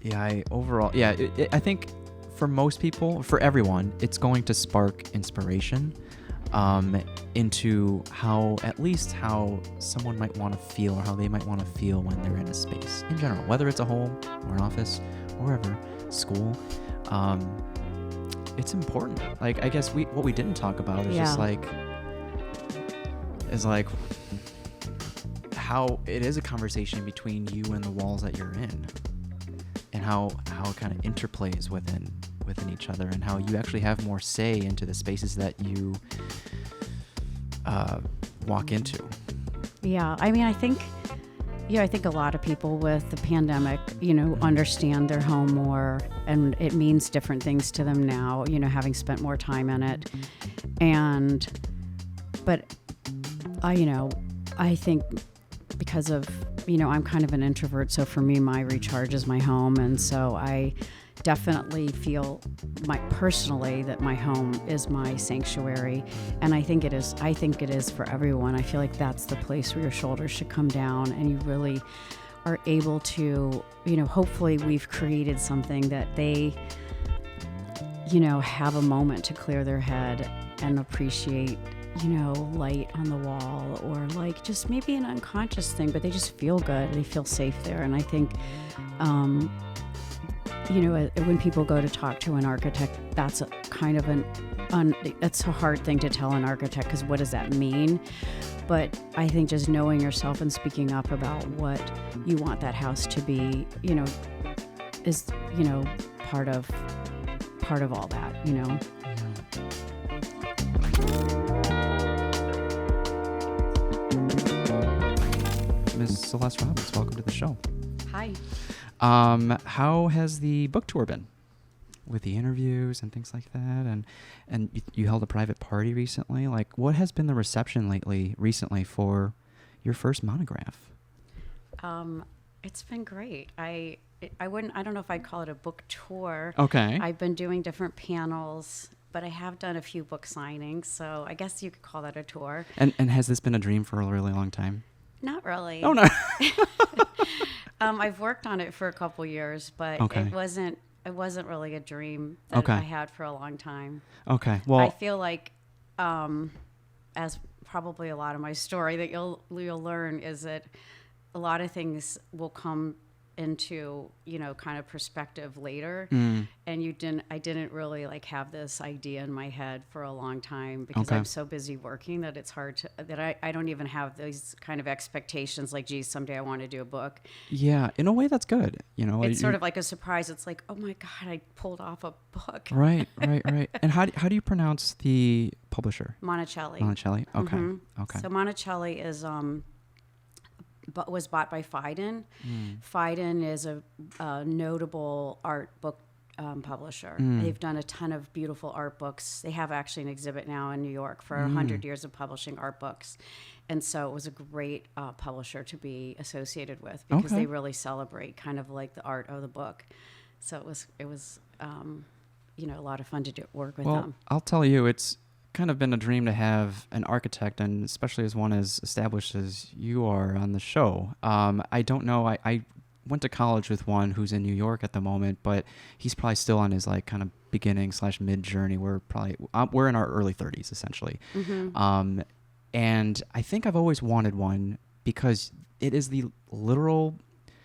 Yeah, I think for most people, for everyone, it's going to spark inspiration into at least how someone might want to feel, or how they might want to feel when they're in a space in general, whether it's a home or an office or wherever, school. It's important. Like, I guess what we didn't talk about is just like how it is a conversation between you and the walls that you're in, and how it kind of interplays within each other, and how you actually have more say into the spaces that you walk into. Yeah, I mean, I think a lot of people with the pandemic, understand their home more, and it means different things to them now, having spent more time in it. But I think because of, I'm kind of an introvert, so for me, my recharge is my home. And so I definitely feel personally that my home is my sanctuary. And I think it is for everyone. I feel like that's the place where your shoulders should come down, and you really are able to, hopefully we've created something that they, have a moment to clear their head and appreciate, light on the wall, or like just maybe an unconscious thing, but they just feel good. They feel safe there. And I think, when people go to talk to an architect, that's that's a hard thing to tell an architect, because what does that mean? But I think just knowing yourself and speaking up about what you want that house to be, is, part of all that, Ms. Celeste Robbins, welcome to the show. Hi. How has the book tour been, with the interviews and things like that? And you held a private party recently. Like, what has been the reception recently for your first monograph? It's been great. I don't know if I'd call it a book tour. Okay. I've been doing different panels, but I have done a few book signings, so I guess you could call that a tour. And has this been a dream for a really long time? Not really. Oh, no. I've worked on it for a couple years, but Okay. it wasn't really a dream that Okay. I had for a long time. Okay. Well, I feel like, as probably a lot of my story that you'll learn, is that a lot of things will come into, kind of perspective later. And I didn't really have this idea in my head for a long time, because Okay. I'm so busy working that it's hard that I don't even have these kind of expectations like, geez, someday I want to do a book. yeah, in a way that's good. It's sort of like a surprise. It's like, oh my God, I pulled off a book. Right. And how do you pronounce the publisher? Monticelli. Monticelli. Okay. Mm-hmm. Okay. So Monticelli is, was bought by Phaidon. Phaidon is a notable art book publisher. They've done a ton of beautiful art books. They have actually an exhibit now in New York for 100 years of publishing art books. And so it was a great publisher to be associated with, because Okay. they really celebrate kind of like the art of the book. So it was a lot of fun to work with them. I'll tell you, it's kind of been a dream to have an architect, and especially as one as established as you are, on the show. I don't know. I went to college with one who's in New York at the moment, but he's probably still on his kind of beginning / mid journey. We're in our early 30s essentially. Mm-hmm. And I think I've always wanted one, because it is the literal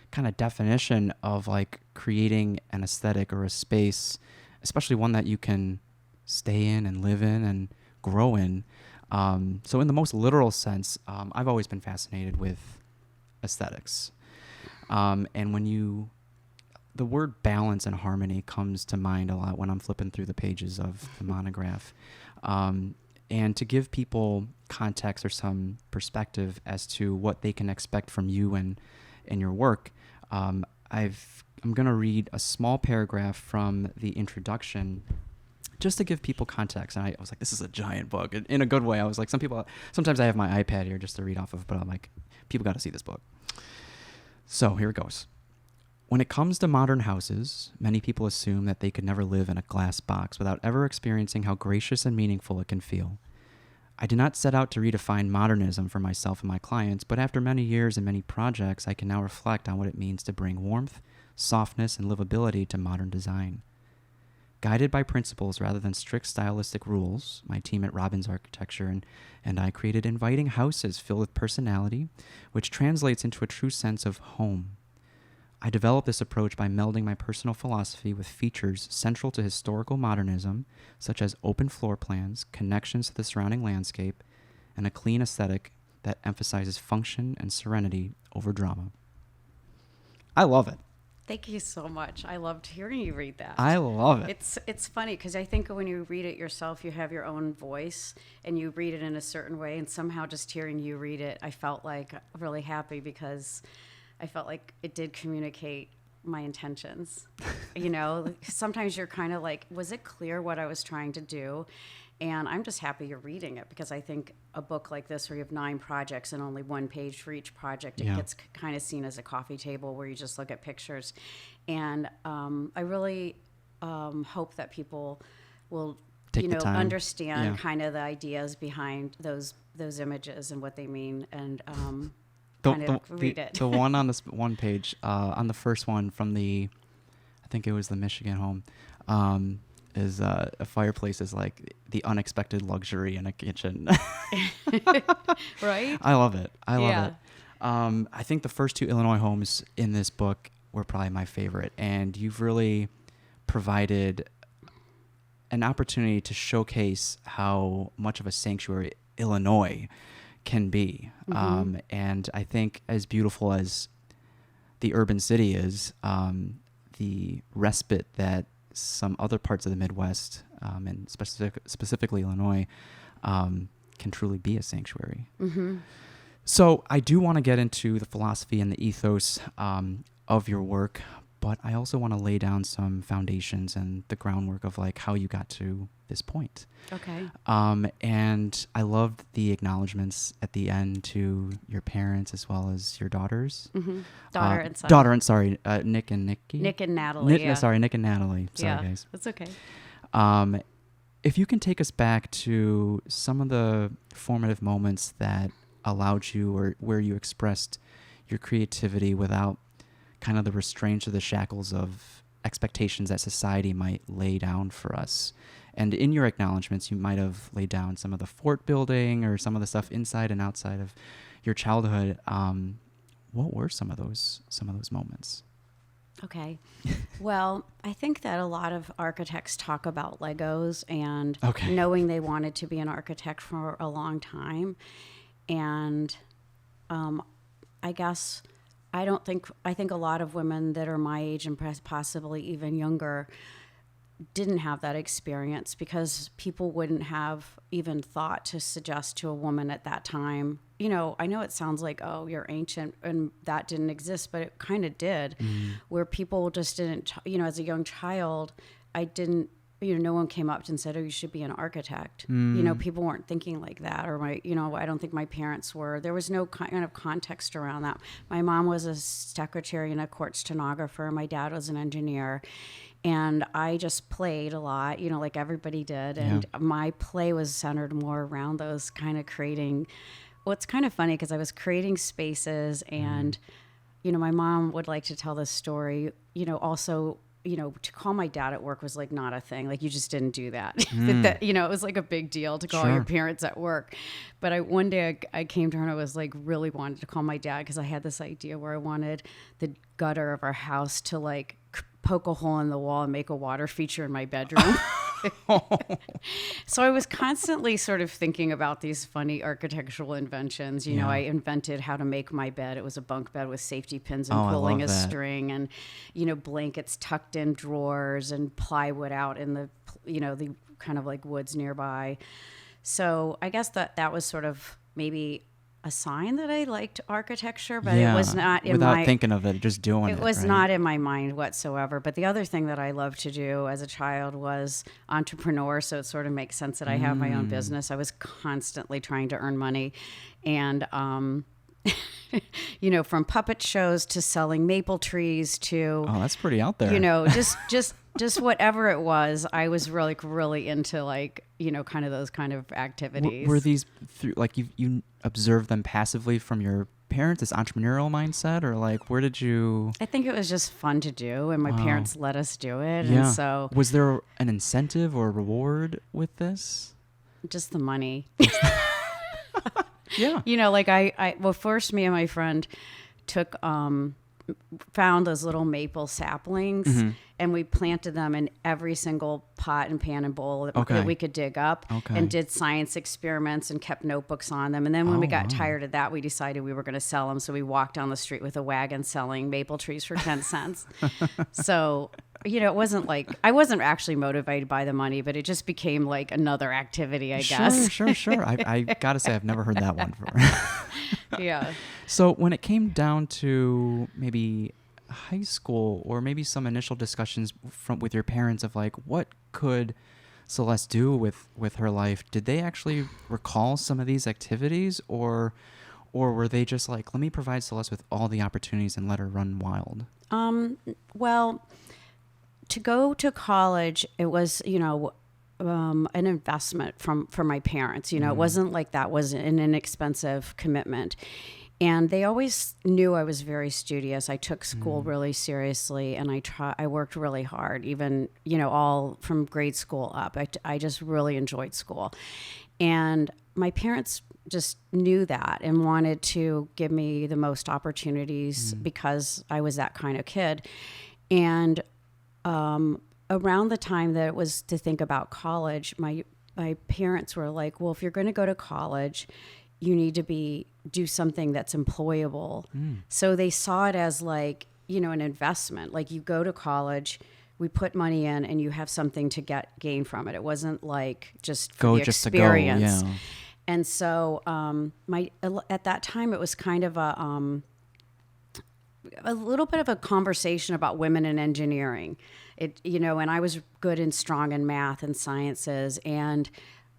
kind of definition of creating an aesthetic or a space, especially one that you can stay in and live in and grow in. So in the most literal sense, I've always been fascinated with aesthetics. And the word balance and harmony comes to mind a lot when I'm flipping through the pages of the monograph. And to give people context or some perspective as to what they can expect from you and your work, I'm going to read a small paragraph from the introduction, just to give people context. And I was like, this is a giant book in a good way. I was like, sometimes I have my iPad here just to read off of, but I'm like, people got to see this book. So here it goes. When it comes to modern houses, many people assume that they could never live in a glass box without ever experiencing how gracious and meaningful it can feel. I did not set out to redefine modernism for myself and my clients, but after many years and many projects, I can now reflect on what it means to bring warmth, softness, and livability to modern design. Guided by principles rather than strict stylistic rules, my team at Robbins Architecture and I created inviting houses filled with personality, which translates into a true sense of home. I developed this approach by melding my personal philosophy with features central to historical modernism, such as open floor plans, connections to the surrounding landscape, and a clean aesthetic that emphasizes function and serenity over drama. I love it. Thank you so much. I loved hearing you read that. I love it. It's funny because I think when you read it yourself, you have your own voice and you read it in a certain way. And somehow just hearing you read it, I felt like really happy because I felt like it did communicate my intentions. You know, sometimes you're kind of like, was it clear what I was trying to do? And I'm just happy you're reading it because I think a book like this where you have 9 projects and only 1 page for each project, it gets kind of seen as a coffee table where you just look at pictures. And I really hope that people will, Take the time. understand kind of the ideas behind those images and what they mean and read it. The one on this one page, on the first one from I think it was the Michigan home, is a fireplace is like the unexpected luxury in a kitchen. Right? I love it. I love it. I think the first 2 Illinois homes in this book were probably my favorite, and you've really provided an opportunity to showcase how much of a sanctuary Illinois can be. Mm-hmm. And I think as beautiful as the urban city is, the respite that some other parts of the Midwest, and specifically Illinois, can truly be a sanctuary. Mm-hmm. So I do want to get into the philosophy and the ethos of your work, but I also want to lay down some foundations and the groundwork of like how you got to this point. Okay. And I loved the acknowledgments at the end to your parents as well as your daughters. Mm-hmm. Daughter and son. Nick and Nikki. Nick and Natalie. Nick and Natalie. Sorry, guys. That's okay. If you can take us back to some of the formative moments that allowed you or where you expressed your creativity without kind of the restraints or the shackles of expectations that society might lay down for us. And in your acknowledgments, you might have laid down some of the fort building or some of the stuff inside and outside of your childhood. What were some of those moments? Okay. Well, I think that a lot of architects talk about Legos and knowing they wanted to be an architect for a long time. And I guess I think a lot of women that are my age and possibly even younger didn't have that experience because people wouldn't have even thought to suggest to a woman at that time, you know, I know it sounds like, oh, you're ancient and that didn't exist, but it kind of did, where people just didn't, you know, as a young child, I didn't, you know, no one came up and said, oh, you should be an architect. You know, people weren't thinking like that, or I don't think my parents were. There was no kind of context around that. My mom was a secretary and a court stenographer. My dad was an engineer. And I just played a lot, you know, like everybody did. And my play was centered more around those kind of creating. Well, it's kind of funny because I was creating spaces and, you know, my mom would like to tell this story, you know, also, you know, to call my dad at work was like not a thing. Like you just didn't do that. That you know, it was like a big deal to call your parents at work. But one day I came to her and I was like really wanted to call my dad because I had this idea where I wanted the gutter of our house to like poke a hole in the wall and make a water feature in my bedroom. So I was constantly sort of thinking about these funny architectural inventions. You know, I invented how to make my bed. It was a bunk bed with safety pins and pulling a string and, you know, blankets tucked in drawers and plywood out in the, you know, the kind of like woods nearby. So I guess that was sort of maybe a sign that I liked architecture, but it was not in without thinking of it, just doing it. It was not in my mind whatsoever. But the other thing that I loved to do as a child was entrepreneur. So it sort of makes sense that I have my own business. I was constantly trying to earn money, and you know, from puppet shows to selling maple trees to that's pretty out there. You know, just whatever it was, I was really into like, you know, kind of those kind of activities. Were these through like you observed them passively from your parents, this entrepreneurial mindset, or like where did you? I think it was just fun to do, and my parents let us do it. Yeah. And so Was there an incentive or a reward with this? just the money. Yeah. You know, like well, first me and my friend took, found those little maple saplings, Mm-hmm. and we planted them in every single pot and pan and bowl that we could dig up, and did science experiments and kept notebooks on them. And then when we got tired of that, we decided we were going to sell them. So we walked down the street with a wagon selling maple trees for 10 cents. So, you know, it wasn't like, I wasn't actually motivated by the money, but it just became like another activity, I guess. Sure. I got to say, I've never heard that one before. Yeah. So when it came down to maybe high school, or maybe some initial discussions with your parents of like, what could Celeste do with her life? Did they actually recall some of these activities, or were they just like, let me provide Celeste with all the opportunities and let her run wild? Well, to go to college, it was, you know, an investment for my parents. You know, it wasn't like that was an inexpensive commitment. And they always knew I was very studious. I took school really seriously, and I worked really hard, even, you know, all from grade school up. I just really enjoyed school. And my parents just knew that and wanted to give me the most opportunities because I was that kind of kid. And around the time that it was to think about college, my parents were like, well, if you're going to go to college, you need to do something that's employable. So they saw it as like, you know, an investment. Like, you go to college, we put money in, and you have something to gain from it. It wasn't like just for the experience. To go, yeah. And so at that time, it was kind of a little bit of a conversation about women in engineering. You know, and I was good and strong in math and sciences, and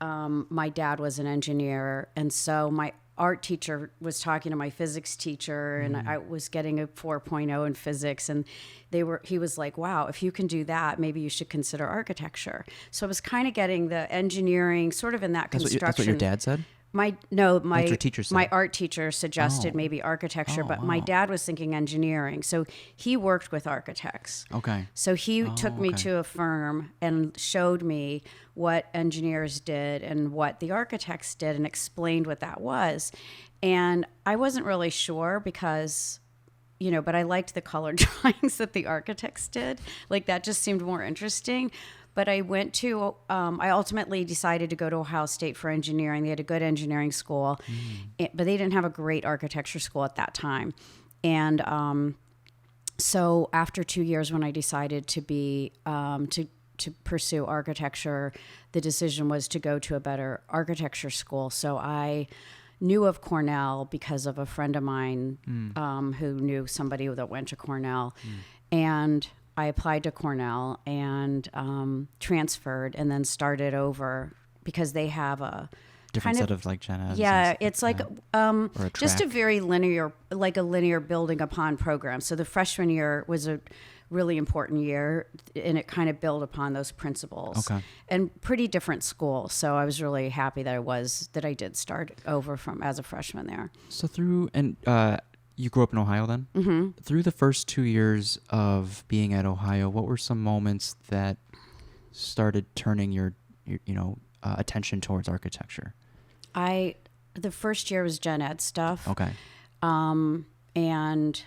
my dad was an engineer, and so my art teacher was talking to my physics teacher, and I was getting a 4.0 in physics, and he was like, wow, if you can do that, maybe you should consider architecture. So I was kind of getting the engineering sort of in that construction. That's what your dad said? My art teacher suggested maybe architecture, but my dad was thinking engineering. So he worked with architects. Okay. So he took me to a firm and showed me what engineers did and what the architects did, and explained what that was. And I wasn't really sure because, you know, but I liked the color drawings that the architects did. Like, that just seemed more interesting. But I I ultimately decided to go to Ohio State for engineering. They had a good engineering school, but they didn't have a great architecture school at that time. And so after 2 years, when I decided to pursue architecture, the decision was to go to a better architecture school. So I knew of Cornell because of a friend of mine who knew somebody that went to Cornell. And I applied to Cornell and transferred, and then started over because they have a different set of like gen eds. Yeah, it's like just a very linear building upon program. So the freshman year was a really important year, and it kind of built upon those principles. Okay. And pretty different school. So I was really happy that I did start over as a freshman there. So you grew up in Ohio then? Mm-hmm. Through the first 2 years of being at Ohio, what were some moments that started turning your attention towards architecture? The first year was gen ed stuff. Okay. And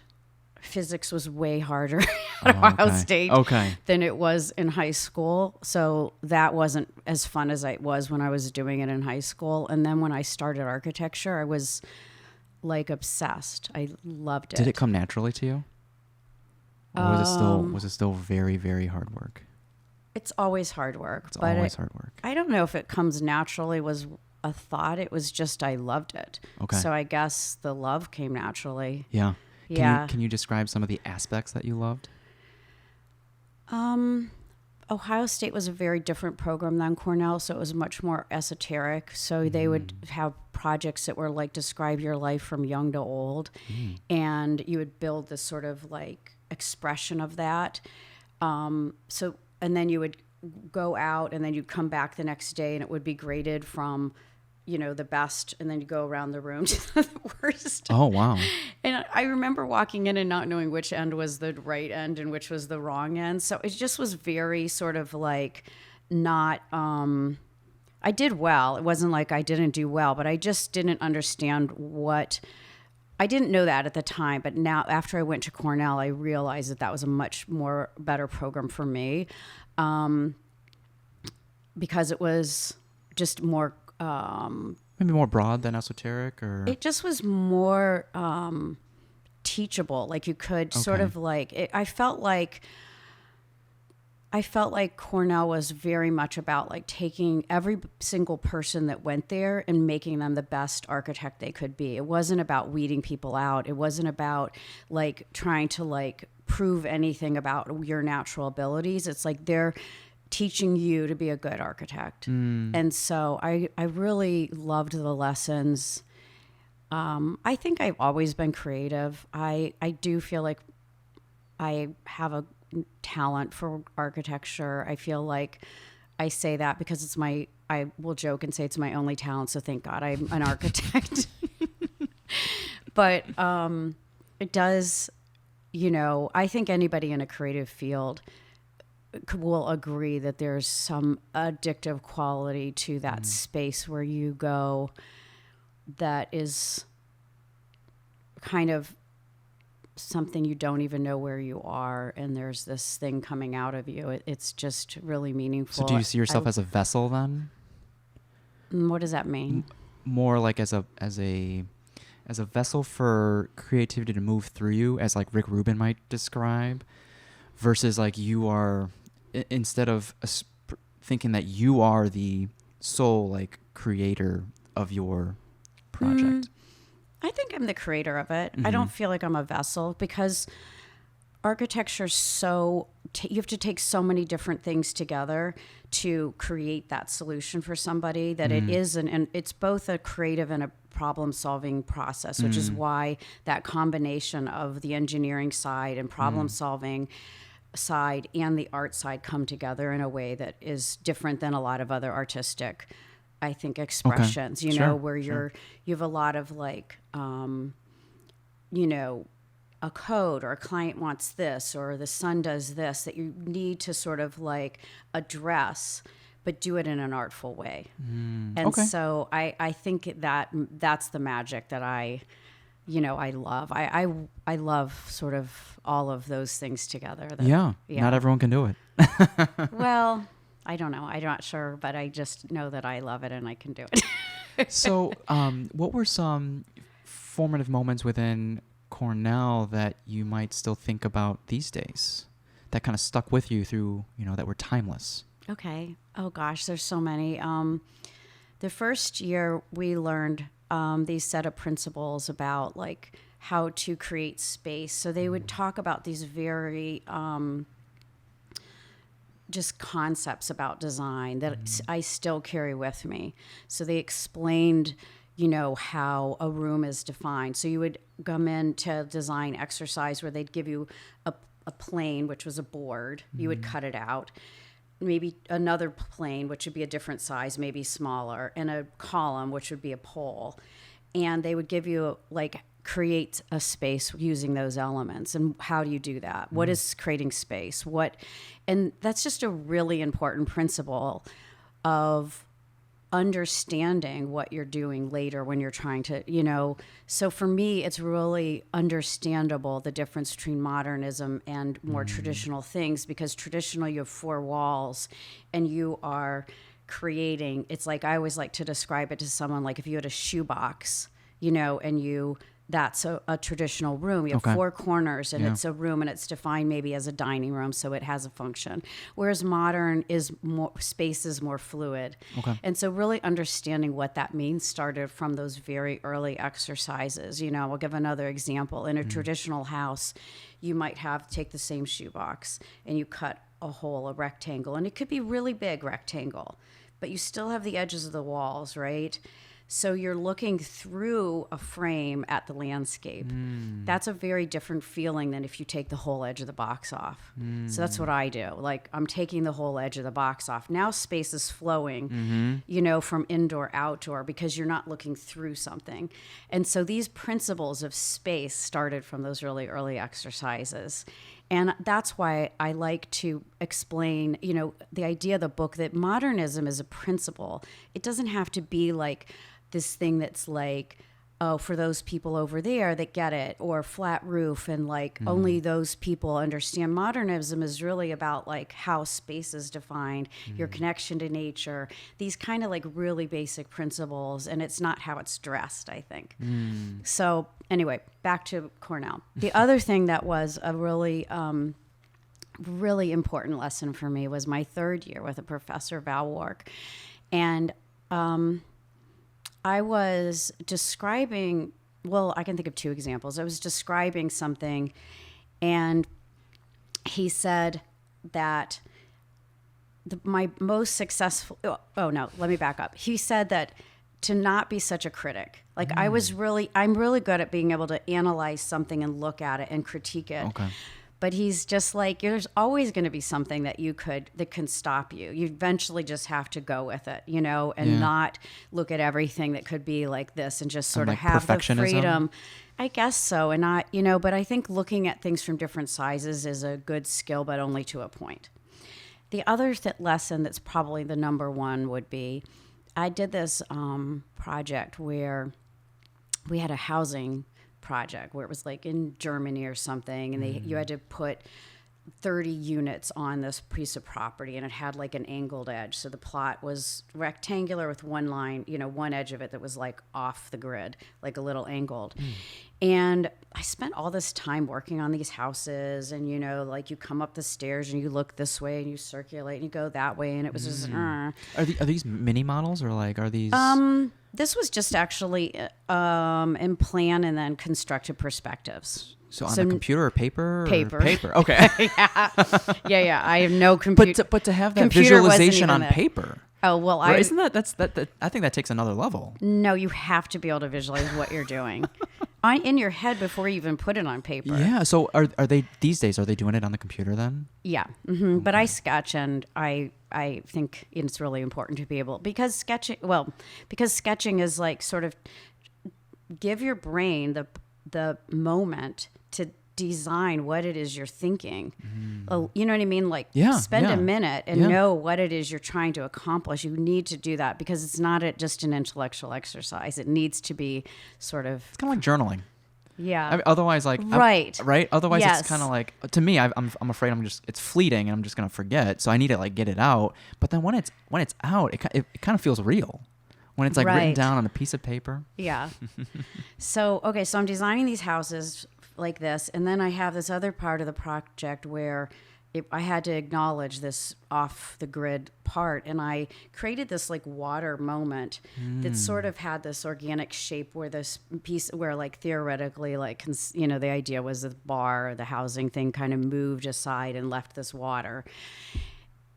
physics was way harder at Ohio State than it was in high school. So that wasn't as fun as it was when I was doing it in high school. And then when I started architecture, I was like obsessed. I loved it. Did it come naturally to you? Or was it still very, very hard work? It's always hard work. It's always hard work. I don't know if it comes naturally was a thought. It was just I loved it. Okay. So I guess the love came naturally. Yeah. Yeah. Can you describe some of the aspects that you loved? Ohio State was a very different program than Cornell, so it was much more esoteric. So they would have projects that were like describe your life from young to old, and you would build this sort of like expression of that. And then you would go out, and then you'd come back the next day, and it would be graded from, the best, and then you go around the room to the worst. Oh, wow. And I remember walking in and not knowing which end was the right end and which was the wrong end. So it just was very sort of like not, I did well. It wasn't like I didn't do well, but I just didn't understand I didn't know that at the time. But now after I went to Cornell, I realized that was a much more better program for me. Because it was just more maybe more broad than esoteric, or it just was more teachable. Like you could sort of like I felt like Cornell was very much about like taking every single person that went there and making them the best architect they could be. It wasn't about weeding people out. It wasn't about like trying to like prove anything about your natural abilities. It's like they're teaching you to be a good architect. And so I really loved the lessons. I think I've always been creative. I do feel like I have a talent for architecture. I feel like I say that because I will joke and say it's my only talent. So thank God I'm an architect. But it does, I think anybody in a creative field will agree that there's some addictive quality to that space where you go that is kind of something you don't even know where you are, and there's this thing coming out of you. It's just really meaningful. So do you see yourself as a vessel then? What does that mean? More like as a vessel for creativity to move through you, as like Rick Rubin might describe, versus like you are, instead of thinking that you are the sole like creator of your project. I think I'm the creator of it. I don't feel like I'm a vessel, because architecture's so you have to take so many different things together to create that solution for somebody, that it is and it's both a creative and a problem solving process, which is why that combination of the engineering side and problem solving side and the art side come together in a way that is different than a lot of other artistic, I think, expressions, where you have a lot of like, a code, or a client wants this, or the son does this, that you need to sort of like address, but do it in an artful way. And so I think that's the magic that I love. I love sort of all of those things together. Not everyone can do it. Well, I don't know. I'm not sure, but I just know that I love it and I can do it. So what were some formative moments within Cornell that you might still think about these days that kind of stuck with you through, that were timeless? Okay. Oh gosh, there's so many. The first year we learned these set of principles about like how to create space. So they would talk about these very just concepts about design that I still carry with me. So they explained, how a room is defined. So you would come in to design exercise where they'd give you a plane, which was a board. You would cut it out. Maybe another plane, which would be a different size, maybe smaller, and a column, which would be a pole. And they would give you create a space using those elements. And how do you do that? What is creating space? And that's just a really important principle of understanding what you're doing later when you're trying to, so for me, it's really understandable the difference between modernism and more traditional things, because traditional, you have four walls and you are creating, it's like, I always like to describe it to someone, like if you had a shoebox, and that's a traditional room. You have four corners, and it's a room, and it's defined maybe as a dining room, so it has a function. Whereas modern is space is more fluid. And so really understanding what that means started from those very early exercises. I'll give another example. In a traditional house, you might take the same shoebox, and you cut a hole, a rectangle, and it could be really big rectangle, but you still have the edges of the walls, right? So you're looking through a frame at the landscape. That's a very different feeling than if you take the whole edge of the box off. So that's what I do. Like, I'm taking the whole edge of the box off. Now space is flowing, you know, from indoor, outdoor, because you're not looking through something. And so these principles of space started from those really early exercises. And that's why I like to explain, you know, the idea of the book, that modernism is a principle. It doesn't have to be like this thing that's like, oh, for those people over there that get it, or flat roof, and like only those people understand. Modernism is really about like how space is defined, your connection to nature, these kind of like really basic principles, and it's not how it's dressed, I think. So anyway, back to Cornell. The other thing that was a really really important lesson for me was my third year with a professor, Val Wark. And I was describing, well, I can think of two examples. I was describing something, and he said that my most successful, oh no, let me back up. He said that to not be such a critic. Like I'm really good at being able to analyze something and look at it and critique it. Okay. But he's just like, there's always going to be something that can stop you. You eventually just have to go with it, you know, and not look at everything that could be like this and just sort of have the freedom. I guess so. And not, you know, but I think looking at things from different sizes is a good skill, but only to a point. The other lesson that's probably the number one would be, I did this project where we had a housing project where it was like in Germany or something, and you had to put 30 units on this piece of property, and it had like an angled edge. So the plot was rectangular with one line, you know, one edge of it that was like off the grid, like a little angled. And I spent all this time working on these houses, and, you know, like you come up the stairs and you look this way and you circulate and you go that way. And it was just, Are these mini models, or like, are these? This was just actually in plan and then constructed perspectives. So on the computer or paper? Paper. Paper. Okay. yeah. I have no computer. But to have that visualization on paper. Oh, well, isn't that I think that takes another level. No, you have to be able to visualize what you're doing in your head before you even put it on paper. Yeah. So are they these days? Are they doing it on the computer then? Yeah. Mm-hmm. Okay. But I sketch, and I think it's really important to be able, because sketching is like sort of give your brain the moment to design what it is you're thinking. You know what I mean? Like spend a minute and know what it is you're trying to accomplish. You need to do that, because it's not just an intellectual exercise. It needs to be sort of... It's kind of like journaling. Yeah. I mean, otherwise, like... Right. Right? Otherwise, it's kind of like... To me, I'm afraid it's fleeting and I'm just going to forget. So I need to like get it out. But then when it's out, it kind of feels real. When it's like written down on a piece of paper. Yeah. So I'm designing these houses like this, and then I have this other part of the project where I had to acknowledge this off the grid part, and I created this like water moment that sort of had this organic shape where this piece, where like theoretically, like, you know, the idea was the bar, the housing thing kind of moved aside and left this water.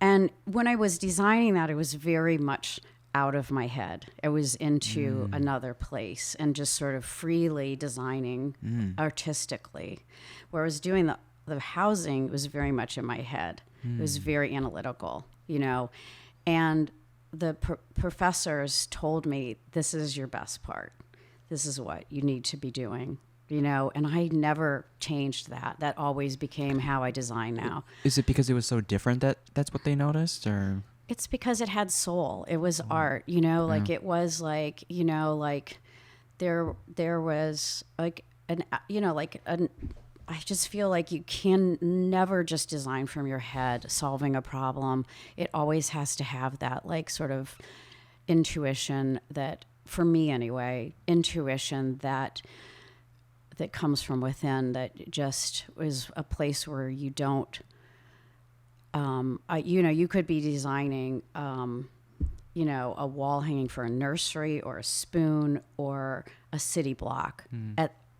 And when I was designing that, it was very much out of my head. It was into another place and just sort of freely designing artistically. Where I was doing the housing, it was very much in my head. It was very analytical, you know. And the professors told me, this is your best part. This is what you need to be doing, you know. And I never changed that. That always became how I design now. Is it because it was so different that's what they noticed, or... It's because it had soul. It was art, you know, like it was like, you know, like there was like I just feel like you can never just design from your head solving a problem. It always has to have that like sort of intuition that, for me anyway, intuition that comes from within, that just is a place where you don't, you know, you could be designing, you know, a wall hanging for a nursery or a spoon or a city block.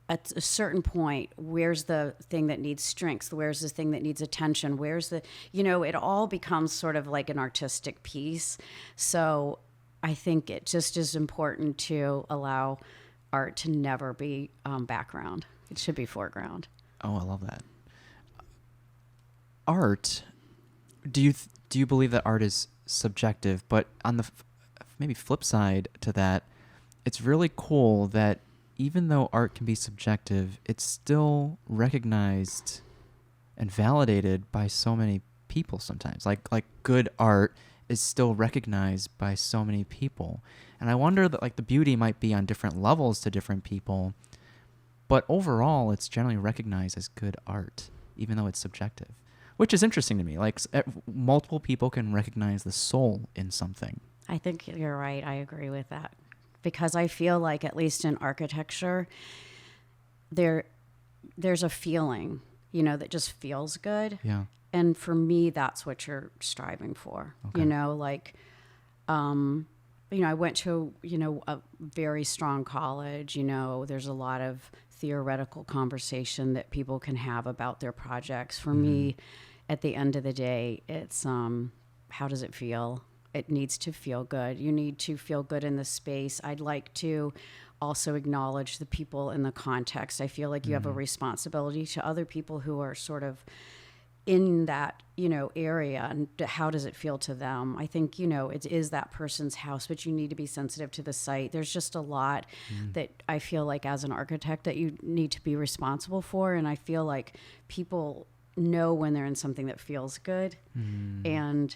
At a certain point, where's the thing that needs strength? Where's the thing that needs attention? Where's the, you know, it all becomes sort of like an artistic piece. So I think it just is important to allow art to never be background. It should be foreground. Oh, I love that. Art. Do you believe that art is subjective? But on the maybe flip side to that, it's really cool that even though art can be subjective, it's still recognized and validated by so many people sometimes. Like good art is still recognized by so many people. And I wonder that like the beauty might be on different levels to different people, but overall it's generally recognized as good art, even though it's subjective, which is interesting to me. Like multiple people can recognize the soul in something. I think you're right. I agree with that. Because I feel like, at least in architecture, there's a feeling, that just feels good. Yeah. And for me, that's what you're striving for. Okay. I went to, a very strong college. There's a lot of theoretical conversation that people can have about their projects. For me, at the end of the day, it's how does it feel? It needs to feel good. You need to feel good in the space. I'd like to also acknowledge the people in the context. I feel like you have a responsibility to other people who are sort of in that, area, and how does it feel to them? I think, it is that person's house, but you need to be sensitive to the site. There's just a lot that I feel like as an architect that you need to be responsible for. And I feel like people know when they're in something that feels good. And,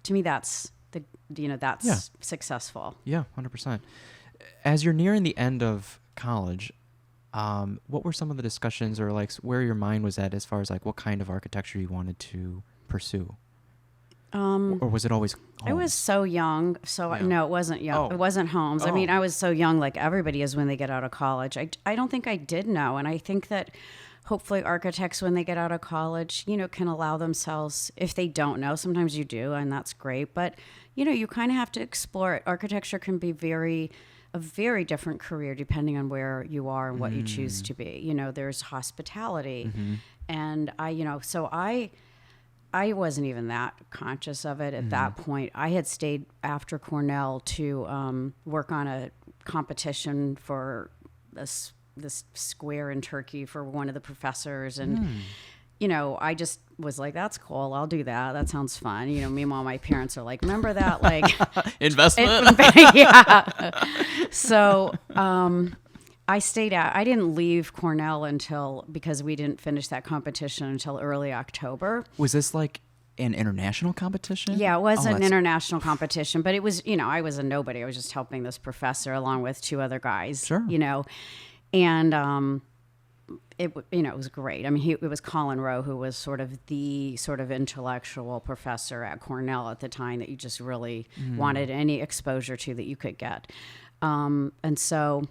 to me, that's successful. Yeah, 100%. As you're nearing the end of college, what were some of the discussions or like where your mind was at as far as like what kind of architecture you wanted to pursue? Or was it always homes? I was so young. No, it wasn't young. Oh. It wasn't homes. Oh. I mean, I was so young, like everybody is when they get out of college. I don't think I did know. And I think that hopefully architects, when they get out of college, can allow themselves, if they don't know, sometimes you do, and that's great. But, you kind of have to explore it. Architecture can be a very different career depending on where you are and what you choose to be. There's hospitality. And I wasn't even that conscious of it at that point. I had stayed after Cornell to work on a competition for this square in Turkey for one of the professors. And, I just was like, that's cool. I'll do that. That sounds fun. Meanwhile, my parents are like, remember that? Like investment. Yeah. So, I stayed out. I didn't leave Cornell because we didn't finish that competition until early October. Was this like an international competition? Yeah, it was an international competition, but it was, I was a nobody. I was just helping this professor along with two other guys, Sure. And it was great. I mean, it was Colin Rowe, who was sort of the intellectual professor at Cornell at the time that you just really wanted any exposure to that you could get. And so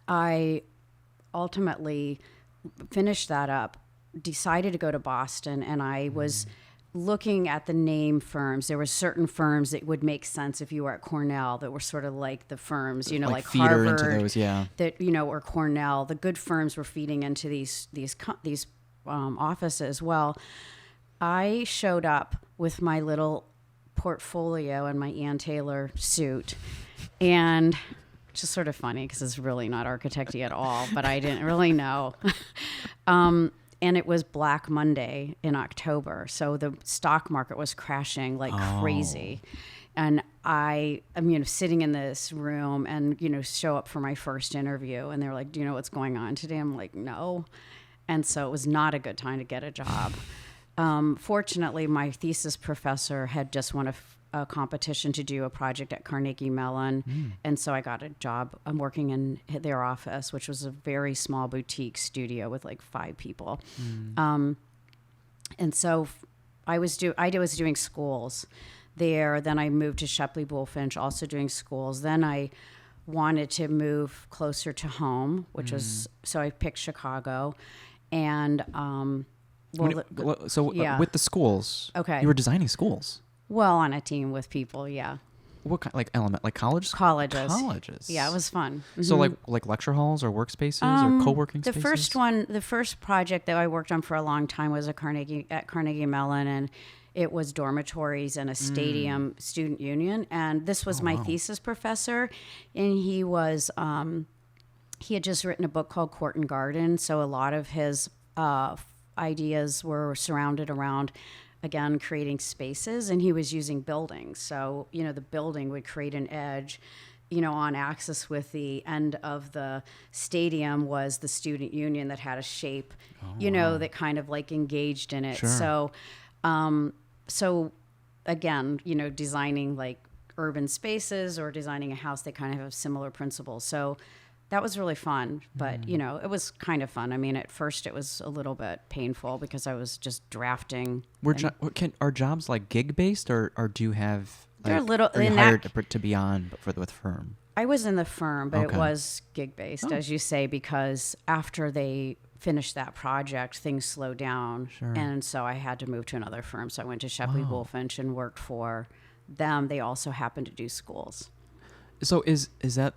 I ultimately finished that up, decided to go to Boston, and I was looking at the name firms. There were certain firms that would make sense if you were at Cornell that were sort of like the firms, like feeder Harvard, into those, yeah. that, or Cornell. The good firms were feeding into these offices. Well, I showed up with my little portfolio and my Ann Taylor suit, and just sort of funny because it's really not architecty at all, but I didn't really know. And it was Black Monday in October. So the stock market was crashing like crazy. And I'm, sitting in this room and, show up for my first interview. And they're like, do you know what's going on today? I'm like, no. And so it was not a good time to get a job. Fortunately, my thesis professor had just won a competition to do a project at Carnegie Mellon. And so I got a job. I'm working in their office, which was a very small boutique studio with like 5 people. And so I was doing schools there. Then I moved to Shepley Bullfinch, also doing schools. Then I wanted to move closer to home, which was, so I picked Chicago. And, with the schools, Okay. you were designing schools. Well, on a team with people, yeah. What kind, like element, like colleges? Colleges. Colleges. Yeah, it was fun. So Mhm. like lecture halls or workspaces or co-working The spaces? the first project that I worked on for a long time was at Carnegie Mellon, and it was dormitories and a stadium student union. And this was my wow. thesis professor, and he had just written a book called Court and Garden. So a lot of his ideas were surrounded around, again, creating spaces, and he was using buildings. So, the building would create an edge, on axis with the end of the stadium was the student union that had a shape, that kind of like engaged in it. Sure. So again, designing like urban spaces or designing a house, they kind of have similar principles. So that was really fun, but it was kind of fun. I mean, at first it was a little bit painful because I was just drafting. Are jobs like gig based, or do you have? They're a little. Are you hired to be on, but with firm? I was in the firm, but Okay. it was gig based, as you say, because after they finished that project, things slowed down, Sure. and so I had to move to another firm. So I went to Shepley Wolfinch and worked for them. They also happened to do schools. So is that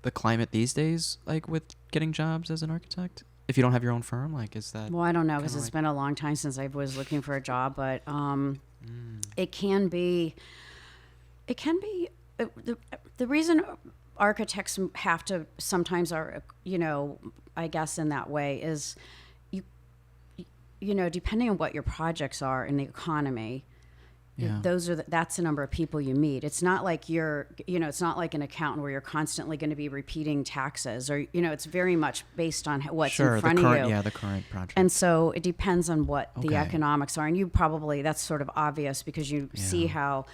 the climate these days, like with getting jobs as an architect? If you don't have your own firm, like is that? Well, I don't know because kinda it's been a long time since I was looking for a job, but it can be. It can be the reason architects have to sometimes are I guess in that way is depending on what your projects are in the economy. Yeah. That's the number of people you meet. It's not like it's not like an accountant where you're constantly going to be repeating taxes, or it's very much based on what's in front of you. Yeah, the current project. And so it depends on what the Okay. economics are, and you probably that's sort of obvious because you see how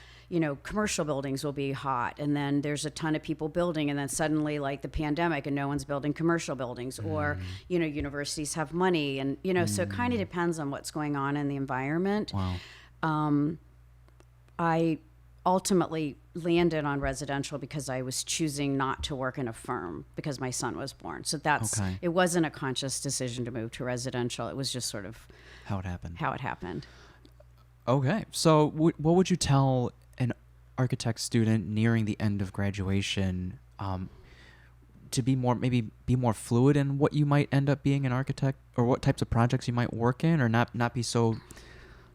commercial buildings will be hot, and then there's a ton of people building, and then suddenly like the pandemic and no one's building commercial buildings, or universities have money, and so it kind of depends on what's going on in the environment. Wow. I ultimately landed on residential because I was choosing not to work in a firm because my son was born. So Okay. it wasn't a conscious decision to move to residential. It was just sort of How it happened. how it happened. Okay. So what would you tell an architect student nearing the end of graduation to be more fluid in what you might end up being an architect, or what types of projects you might work in, or not be so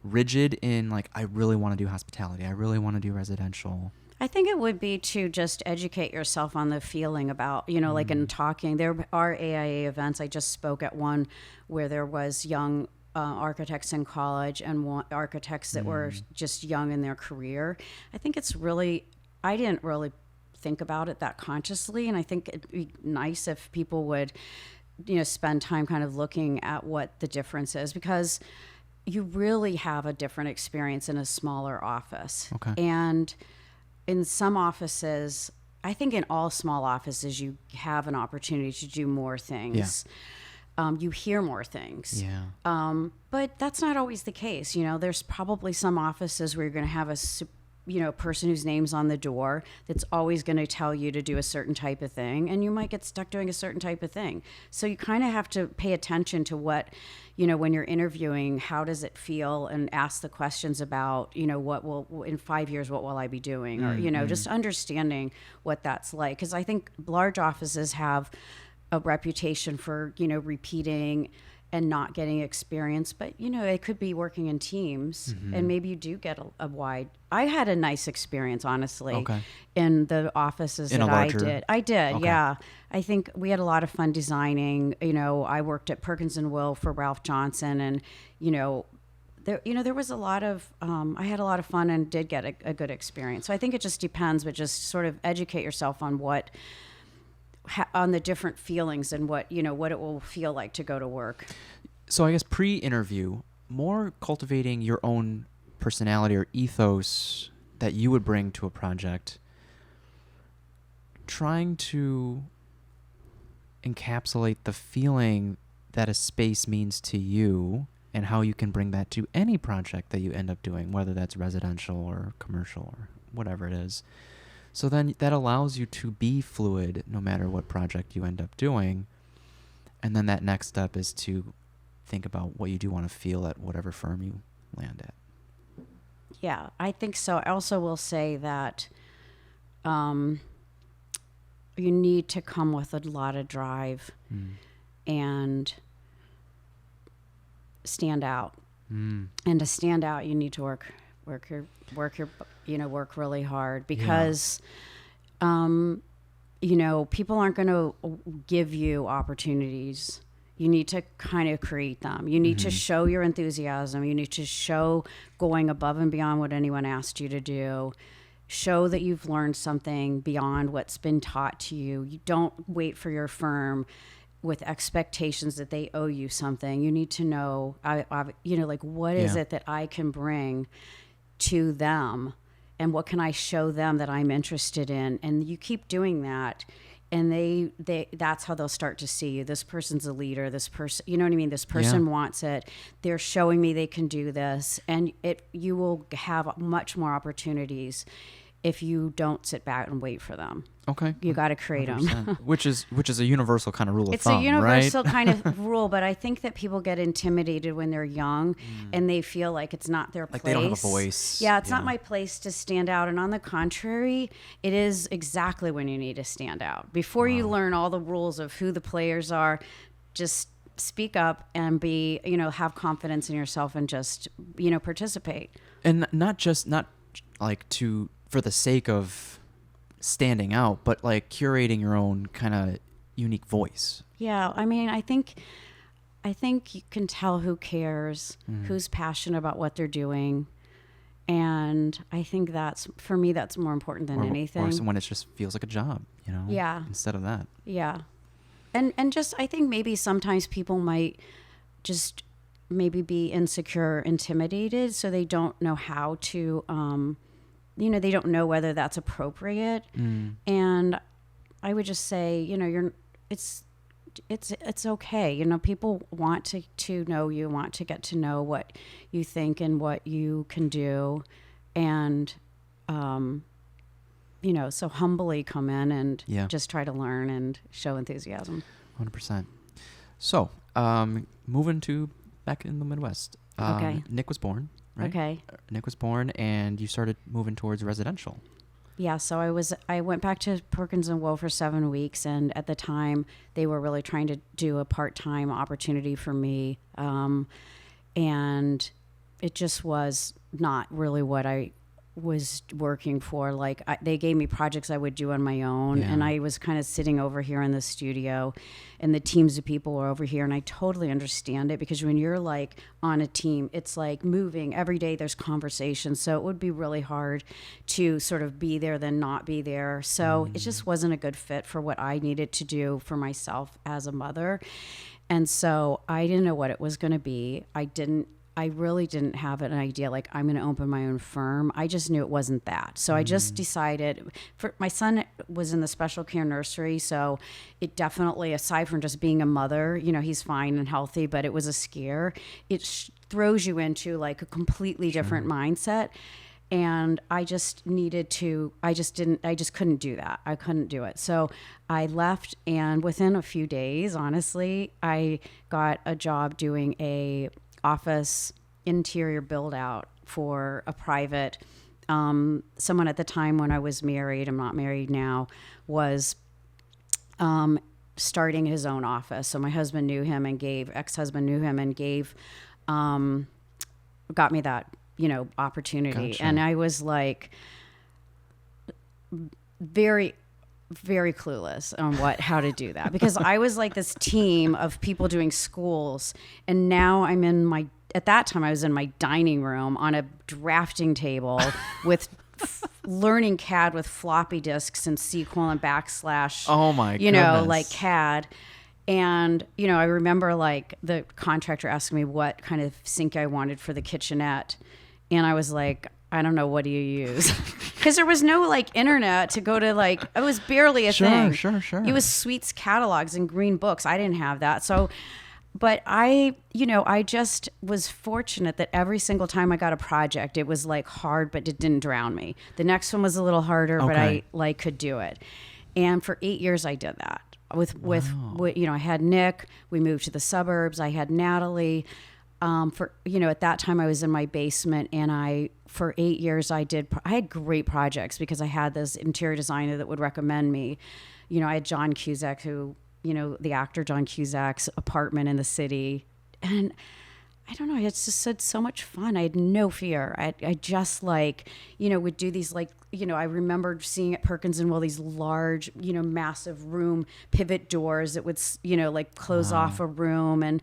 rigid in like, I really want to do hospitality, I really want to do residential? I think it would be to just educate yourself on the feeling about, like in talking. There are AIA events. I just spoke at one where there was young architects in college and architects that were just young in their career. I think I didn't really think about it that consciously, and I think it'd be nice if people would, spend time kind of looking at what the difference is, because you really have a different experience in a smaller office. Okay. And in some offices, I think in all small offices, you have an opportunity to do more things. Yeah. You hear more things. Yeah. But that's not always the case. There's probably some offices where you're going to have a person whose name's on the door that's always going to tell you to do a certain type of thing, and you might get stuck doing a certain type of thing. So you kind of have to pay attention to what, when you're interviewing, how does it feel, and ask the questions about, what will, in 5 years, what will I be doing? Or, just understanding what that's like. Because I think large offices have a reputation for, repeating and not getting experience, but it could be working in teams, and maybe you do get a wide. I had a nice experience, honestly, in the offices that I did. Okay. Yeah. I think we had a lot of fun designing. I worked at Perkins and Will for Ralph Johnson, and there was a lot of. I had a lot of fun and did get a good experience. So I think it just depends, but just sort of educate yourself on on the different feelings and what it will feel like to go to work. So I guess pre-interview, more cultivating your own personality or ethos that you would bring to a project, trying to encapsulate the feeling that a space means to you and how you can bring that to any project that you end up doing, whether that's residential or commercial or whatever it is. So then that allows you to be fluid no matter what project you end up doing. And then that next step is to think about what you do want to feel at whatever firm you land at. Yeah, I think so. I also will say that you need to come with a lot of drive and stand out. And to stand out, you need to work really hard, because people aren't going to give you opportunities. You need to kind of create them. You need to show your enthusiasm. You need to show going above and beyond what anyone asked you to do. Show that you've learned something beyond what's been taught to you. You don't wait for your firm with expectations that they owe you something. You need to know, what is it that I can bring to them, and what can I show them that I'm interested in? And you keep doing that, and they that's how they'll start to see you. This person's a leader. This person, you know what I mean? This person wants it. They're showing me they can do this, and you will have much more opportunities if you don't sit back and wait for them. Okay. You got to create 100%. Them. which is a universal kind of rule of it's thumb, a universal right? kind of rule, but I think that people get intimidated when they're young and they feel like it's not their place. They don't have a voice. Yeah, it's not my place to stand out. And on the contrary, it is exactly when you need to stand out. Before you learn all the rules of who the players are, just speak up and have confidence in yourself and just, participate. And not for the sake of standing out, but like curating your own kind of unique voice. Yeah, I mean, I think you can tell who cares, who's passionate about what they're doing, and I think that's more important than anything. Or when it just feels like a job, Yeah. Instead of that. Yeah, and just I think maybe sometimes people might just maybe be insecure, intimidated, so they don't know how to. They don't know whether that's appropriate. And I would just say, it's okay. People want to know you, want to get to know what you think and what you can do. And, so humbly come in and just try to learn and show enthusiasm. 100%. So, moving to back in the Midwest. Okay. Nick was born. Right? Okay. Nick was born, and you started moving towards residential. Yeah, so I went back to Perkins and Woe for 7 weeks, and at the time they were really trying to do a part-time opportunity for me, and it just was not really what I was working for. Like they gave me projects I would do on my own, and I was kind of sitting over here in the studio, and the teams of people were over here, and I totally understand it, because when you're like on a team, it's like moving every day. There's conversation, so it would be really hard to sort of be there then not be there. So it just wasn't a good fit for what I needed to do for myself as a mother, and so I didn't know what it was going to be. I really didn't have an idea, like I'm going to open my own firm. I just knew it wasn't that. So I just decided, my son was in the special care nursery, so it definitely, aside from just being a mother, he's fine and healthy, but it was a scare. It throws you into like a completely different mindset. And I just couldn't do that. I couldn't do it. So I left, and within a few days, honestly, I got a job doing a office interior build out for a private, someone at the time when I was married, I'm not married now, was starting his own office. So my husband knew him and ex-husband knew him and got me that, opportunity. Gotcha. And I was like very, very clueless on how to do that, because I was like this team of people doing schools, and now at that time I was in my dining room on a drafting table with learning CAD with floppy disks and SQL and backslash. Oh my goodness. Like CAD. And, I remember like the contractor asking me what kind of sink I wanted for the kitchenette. And I was like, I don't know, what do you use? Because there was no like internet to go to, like, it was barely a thing. Sure. It was Sweets catalogs and green books. I didn't have that. So, but I just was fortunate that every single time I got a project, it was like hard, but it didn't drown me. The next one was a little harder, but I could do it. And for 8 years I did that with I had Nick, we moved to the suburbs. I had Natalie. for, you know, at that time I was in my basement, and for 8 years I had great projects because I had this interior designer that would recommend me. You know, I had John Cusack, who, you know, the actor John Cusack's apartment in the city. And I don't know, it's just had so much fun. I had no fear. I just like, you know, would do these like, you know, I remember seeing at Perkins and Will these large, you know, massive room pivot doors that would, you know, like close off a room. And,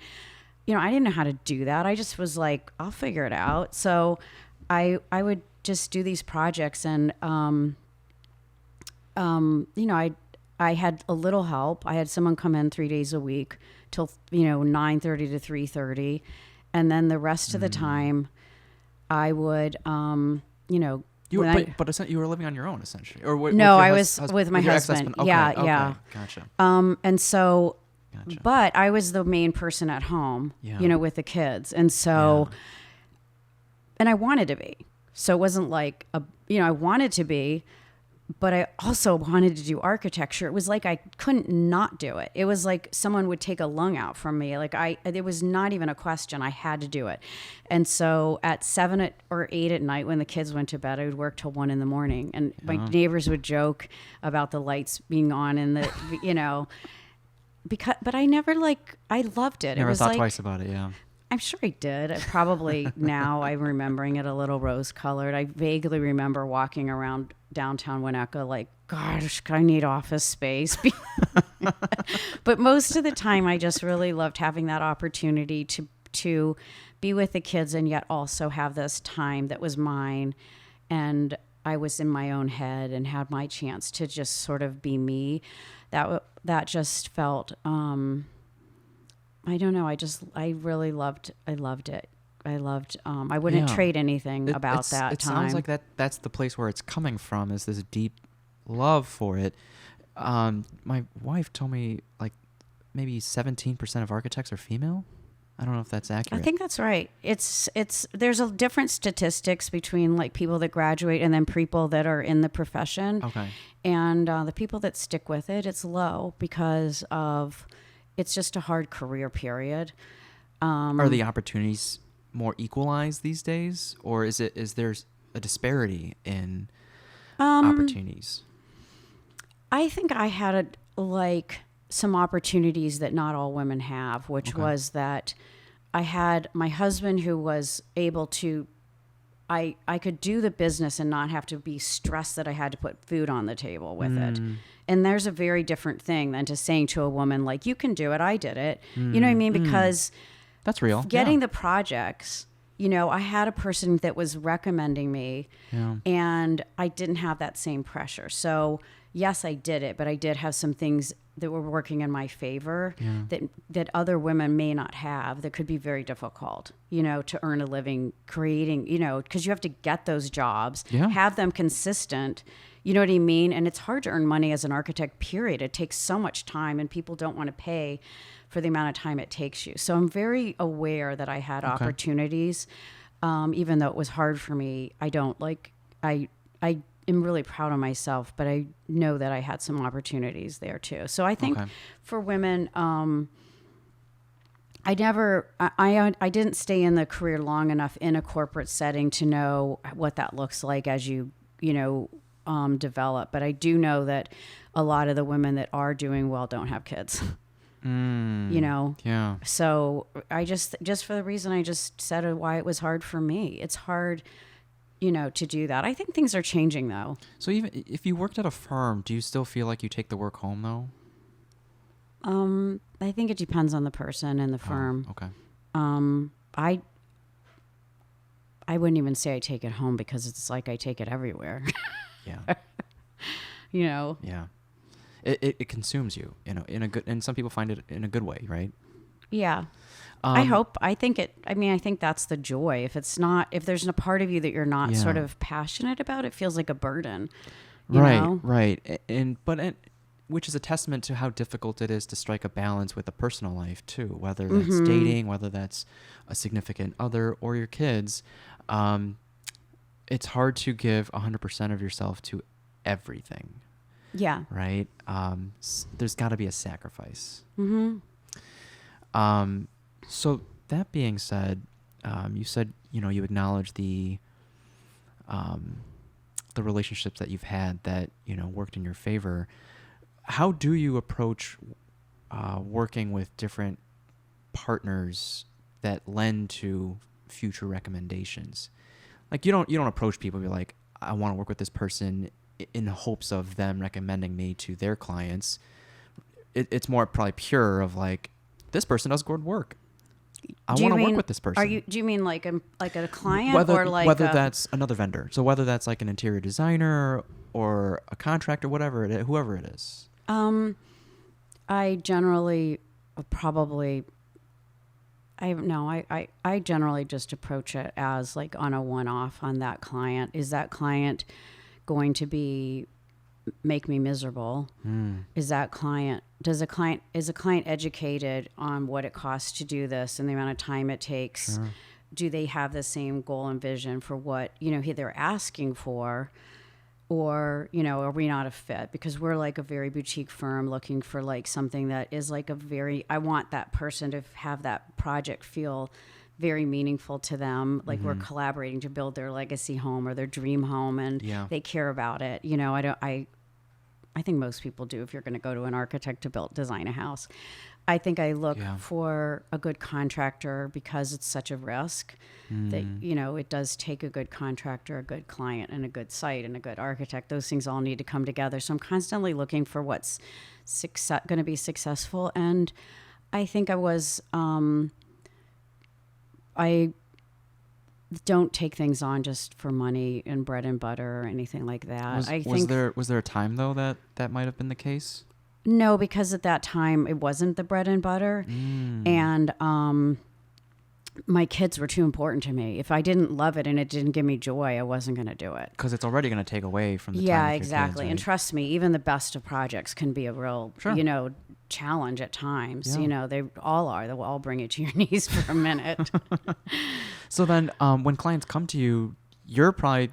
you know, I didn't know how to do that. I just was like, I'll figure it out. So I would just do these projects, and, you know, I had a little help. I had someone come in 3 days a week till, you know, 9:30 to 3:30. And then the rest of the time I would, you know, You were living on your own essentially, or no, I was with my husband. Okay, Yeah. okay, Yeah. Gotcha. And so, Gotcha. but I was the main person at home, Yeah. you know, with the kids. And so, and I wanted to be, so it wasn't like you know, I wanted to be, but I also wanted to do architecture. It was like I couldn't not do it. It was like someone would take a lung out from me. Like it was not even a question. I had to do it. And so at 7 or 8 at night, when the kids went to bed, I would work till 1 a.m. And my neighbors would joke about the lights being on and the, you know, but I never I loved it. Never it was thought twice about it. Yeah. I'm sure I did. Probably now I'm remembering it a little rose colored. I vaguely remember walking around downtown Winnetka like, gosh, I need office space. But most of the time I just really loved having that opportunity to be with the kids and yet also have this time that was mine. And I was in my own head and had my chance to just sort of be me. That just felt, I don't know. I really loved it. I wouldn't trade anything about that it time. Sounds like that's the place where it's coming from, is this deep love for it. My wife told me like maybe 17% of architects are female. I don't know if that's accurate. I think that's right. There's a different statistics between like people that graduate and then people that are in the profession. Okay. And the people that stick with it, it's low because of, it's just a hard career period. Are the opportunities more equalized these days, or is there a disparity in opportunities? I think I had some opportunities that not all women have, which was that I had my husband who was able to, I could do the business and not have to be stressed that I had to put food on the table with it. And there's a very different thing than just saying to a woman, like, you can do it, I did it. You know what I mean? Because that's real. Getting the projects, you know, I had a person that was recommending me and I didn't have that same pressure. So yes, I did it, but I did have some things that were working in my favor that other women may not have, that could be very difficult, you know, to earn a living creating, you know, because you have to get those jobs, have them consistent, you know what I mean? And it's hard to earn money as an architect, period. It takes so much time and people don't want to pay for the amount of time it takes you. So I'm very aware that I had opportunities, even though it was hard for me. I am really proud of myself, but I know that I had some opportunities there too. So I think for women, I didn't stay in the career long enough in a corporate setting to know what that looks like as you know, develop. But I do know that a lot of the women that are doing well don't have kids. You know? Yeah. So I just for the reason I just said why it was hard for me. It's hard, you know, to do that. I think things are changing though. So even if you worked at a firm, do you still feel like you take the work home though? I think it depends on the person and the firm. I wouldn't even say I take it home because it's like I take it everywhere. Yeah. You know? Yeah. It consumes you, you know, and some people find it in a good way, right? Yeah. I think that's the joy. If there's a part of you that you're not sort of passionate about, it feels like a burden. You know? Right. Which is a testament to how difficult it is to strike a balance with a personal life too, whether that's dating, whether that's a significant other or your kids. It's hard to give 100% of yourself to everything. Yeah. Right. There's got to be a sacrifice. Mm-hmm. So that being said, you said, you acknowledge the relationships that you've had that, worked in your favor. How do you approach working with different partners that lend to future recommendations? Like you don't approach people and be like, I want to work with this person in the hopes of them recommending me to their clients. It's more probably pure of like, this person does good work. I want to work with this person. Do you mean like a client or like whether that's another vendor? So whether that's like an interior designer or a contractor, whoever it is. I generally I generally just approach it as like on a one-off on that client. Is that client going to make me miserable? Is a client educated on what it costs to do this and the amount of time it takes? Sure. Do they have the same goal and vision for what, they're asking for? Or, are we not a fit? Because we're like a very boutique firm looking for like something that is like I want that person to have that project feel very meaningful to them. Like we're collaborating to build their legacy home or their dream home, and they care about it. I think most people do if you're going to go to an architect to design a house. I think I look for a good contractor because it's such a risk that, it does take a good contractor, a good client, and a good site and a good architect. Those things all need to come together. So I'm constantly looking for what's going to be successful. And I think I don't take things on just for money and bread and butter or anything like that. Was there a time though that might have been the case? No, because at that time it wasn't the bread and butter, and my kids were too important to me. If I didn't love it and it didn't give me joy, I wasn't going to do it. Because it's already going to take away from the time. Yeah, with exactly. your kids, right? And trust me, even the best of projects can be a real, challenge at times. Yeah. They all are. They will all bring you to your knees for a minute. So then, when clients come to you, you're probably,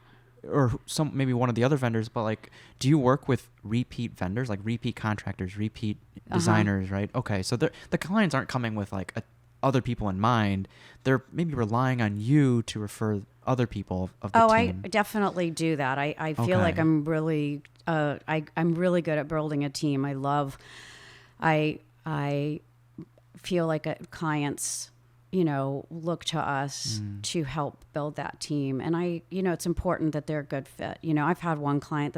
or maybe one of the other vendors, but like, do you work with repeat vendors, like repeat contractors, repeat designers, right? Okay, so the clients aren't coming with like other people in mind. They're maybe relying on you to refer other people of the team. I definitely do that. I feel like I'm really I'm really good at building a team. I feel like clients look to us to help build that team. And it's important that they're a good fit. I've had one client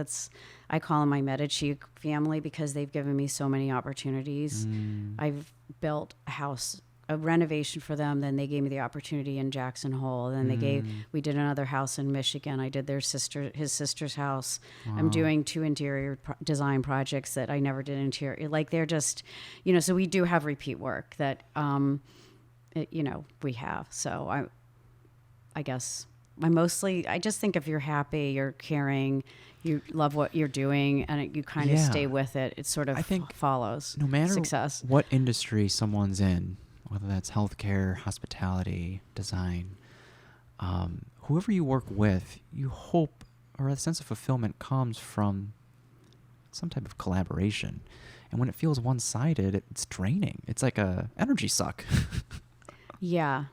I call them my Medici family because they've given me so many opportunities. I've built a renovation for them. Then they gave me the opportunity in Jackson Hole. Then we did another house in Michigan. I did his sister's house. Wow. I'm doing 2 interior design projects that I never did interior. Like they're just, so we do have repeat work that, we have. So I guess I just think if you're happy, you're caring, you love what you're doing, and you kind of stay with it, it sort of follows. No matter success. What industry someone's in, whether that's healthcare, hospitality, design, whoever you work with, you hope, or a sense of fulfillment comes from some type of collaboration. And when it feels one-sided, it's draining. It's like a energy suck. Yeah.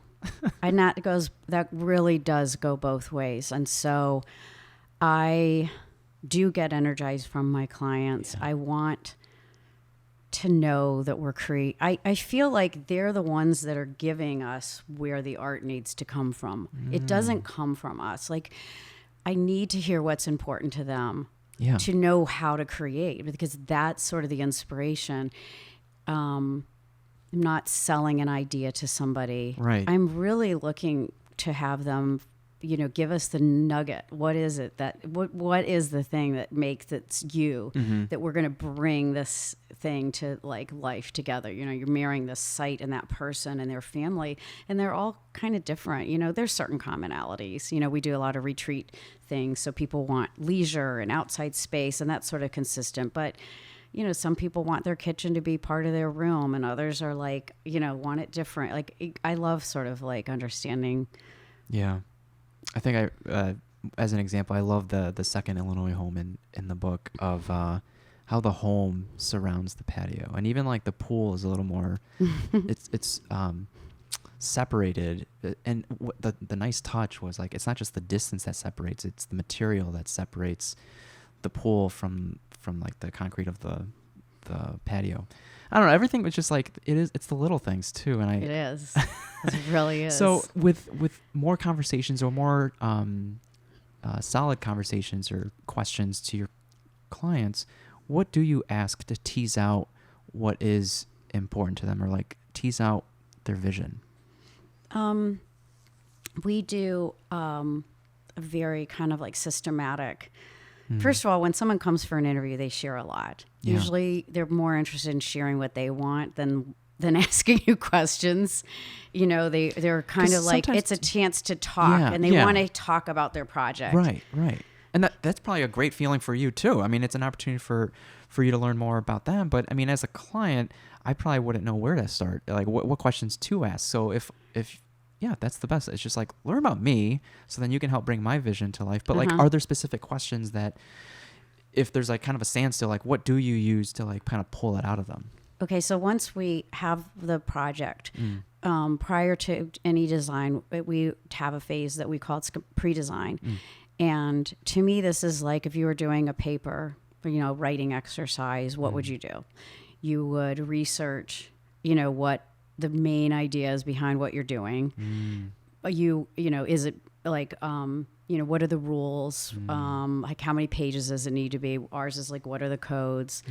And that really does go both ways. And so I do get energized from my clients. Yeah. I want to know that we're I feel like they're the ones that are giving us where the art needs to come from. It doesn't come from us. Like, I need to hear what's important to them to know how to create, because that's sort of the inspiration. I'm not selling an idea to somebody. Right. I'm really looking to have them, give us the nugget. What is it what is the thing that makes it you, that we're going to bring this thing to like life together? You're marrying this site and that person and their family, and they're all kind of different. There's certain commonalities. We do a lot of retreat things. So people want leisure and outside space, and that's sort of consistent. But some people want their kitchen to be part of their room, and others are like, want it different. Like, I love sort of like understanding. Yeah. I think as an example, I love the second Illinois home in the book of how the home surrounds the patio, and even like the pool is a little more. it's separated. And the nice touch was like, it's not just the distance that separates, it's the material that separates the pool from like the concrete of the patio. I don't know. Everything was just like, it's the little things too. And it is. It really is. So with more conversations or more solid conversations or questions to your clients, what do you ask to tease out what is important to them, or like tease out their vision? We do a very kind of like systematic. First of all, when someone comes for an interview, they share a lot. Yeah. Usually they're more interested in sharing what they want than asking you questions. You know, they're kind of like, it's a chance to talk, and they want to talk about their project. Right. And that's probably a great feeling for you too. I mean, it's an opportunity for you to learn more about them. But I mean, as a client, I probably wouldn't know where to start. Like what questions to ask. So if that's the best. It's just like, learn about me, so then you can help bring my vision to life. But like, are there specific questions that, if there's like kind of a standstill, like what do you use to like kind of pull it out of them? Okay, so once we have the project, prior to any design, we have a phase that we call pre-design. And to me, this is like if you were doing a paper, writing exercise, what would you do? You would research, what the main ideas behind what you're doing. Is it like, what are the rules? Like how many pages does it need to be? Ours is like, what are the codes?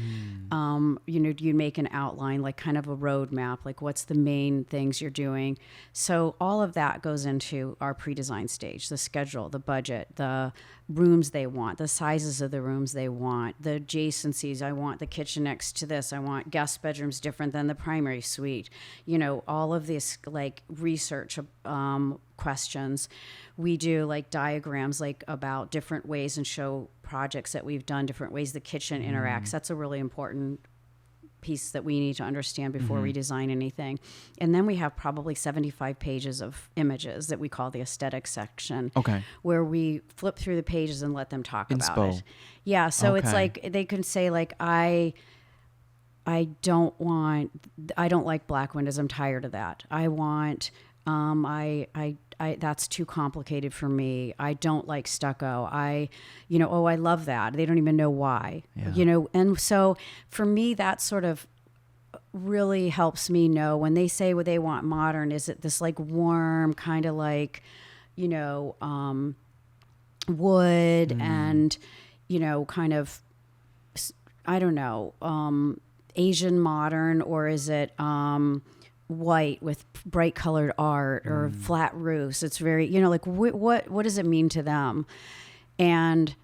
Do you make an outline, like kind of a roadmap, like what's the main things you're doing? So all of that goes into our pre-design stage, the schedule, the budget, the rooms they want, the sizes of the rooms they want, the adjacencies. I want the kitchen next to this. I want guest bedrooms different than the primary suite. All of this like research questions. We do like diagrams like about different ways and show projects that we've done, different ways the kitchen interacts. That's a really important piece that we need to understand before we design anything. And then we have probably 75 pages of images that we call the aesthetic section. Okay. Where we flip through the pages and let them talk about it. Yeah. So it's like, they can say like, I don't like black windows. I'm tired of that. I want, that's too complicated for me. I don't like stucco. I love that. They don't even know why, and so for me, that sort of really helps me know when they say what they want modern, is it this like warm kind of like, wood and, kind of, I don't know, Asian modern, or is it, white with bright colored art or flat roofs? It's very, like what does it mean to them? And,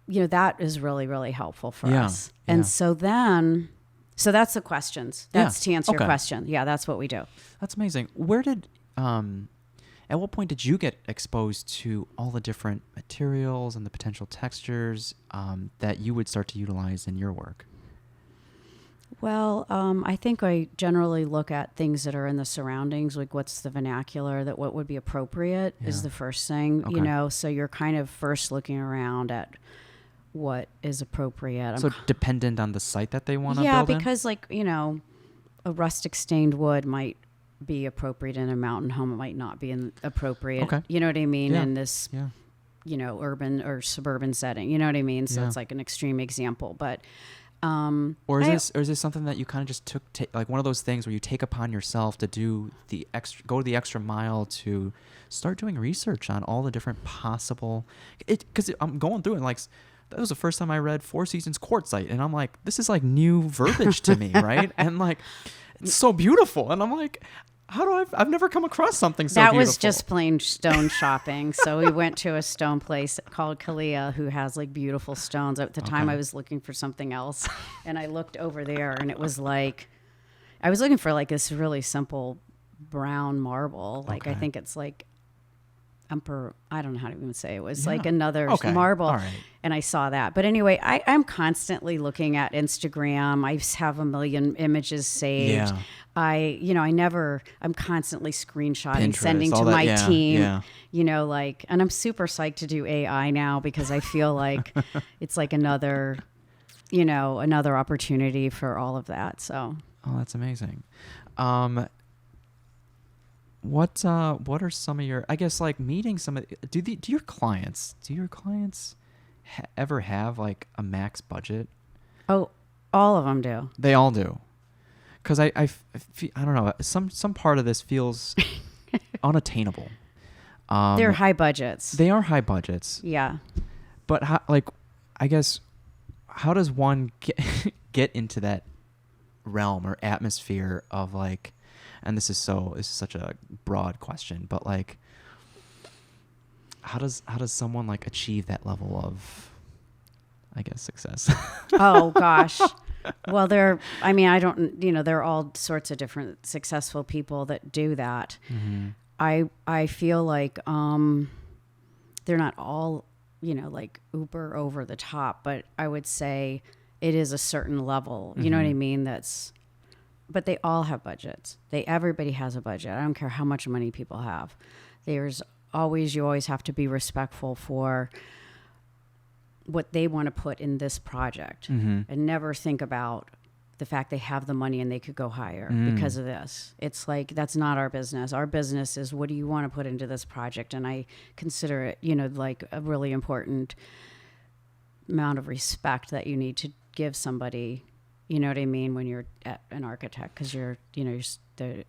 that is really, really helpful for us. And so that's the questions. That's to answer your question. Yeah, that's what we do. That's amazing. Where did, at what point did you get exposed to all the different materials and the potential textures that you would start to utilize in your work? Well, I think I generally look at things that are in the surroundings, like what's the vernacular, that what would be appropriate is the first thing, so you're kind of first looking around at what is appropriate. So dependent on the site that they want to build in? Yeah, because like, a rustic stained wood might be appropriate in a mountain home. It might not be appropriate. You know what I mean? In this, urban or suburban setting, you know what I mean? So it's like an extreme example, but or is this something that you kind of just took like one of those things where you take upon yourself to go to the extra mile to start doing research on all the different possible, because I'm going through it, and like that was the first time I read Four Seasons Quartzite, and I'm like, this is like new verbiage to me, right? And like, it's so beautiful, and I'm like, I've never come across something so beautiful. That was just plain stone shopping. So we went to a stone place called Kalia, who has like beautiful stones. At the time I was looking for something else, and I looked over there, and it was like, I was looking for like this really simple brown marble. Like I think it's like I don't know how to even say it. It was like another marble. Right. And I saw that. But anyway, I'm constantly looking at Instagram. I have a million images saved. Yeah. I'm constantly screenshotting, Pinterest, sending to my team, and I'm super psyched to do AI now, because I feel like it's like another opportunity for all of that. So. Oh, that's amazing. what are some of your, I guess, like meeting some of do your clients ever have like a max budget? Oh, all of them do. They all do. Because I don't know, some part of this feels unattainable. They're high budgets. They are high budgets. Yeah. But how, like, I guess, how does one get into that realm or atmosphere of like, and this is such a broad question, but like, how does someone like achieve that level of, I guess, success? Oh gosh. Well, there are all sorts of different successful people that do that. Mm-hmm. I feel like they're not all, like uber over the top, but I would say it is a certain level. You know what I mean? But they all have budgets. Everybody has a budget. I don't care how much money people have. You always have to be respectful for what they want to put in this project, and never think about the fact they have the money and they could go higher because of this. It's like, that's not our business. Our business is, what do you want to put into this project? And I consider it, like a really important amount of respect that you need to give somebody, you know what I mean, when you're an architect, because it's a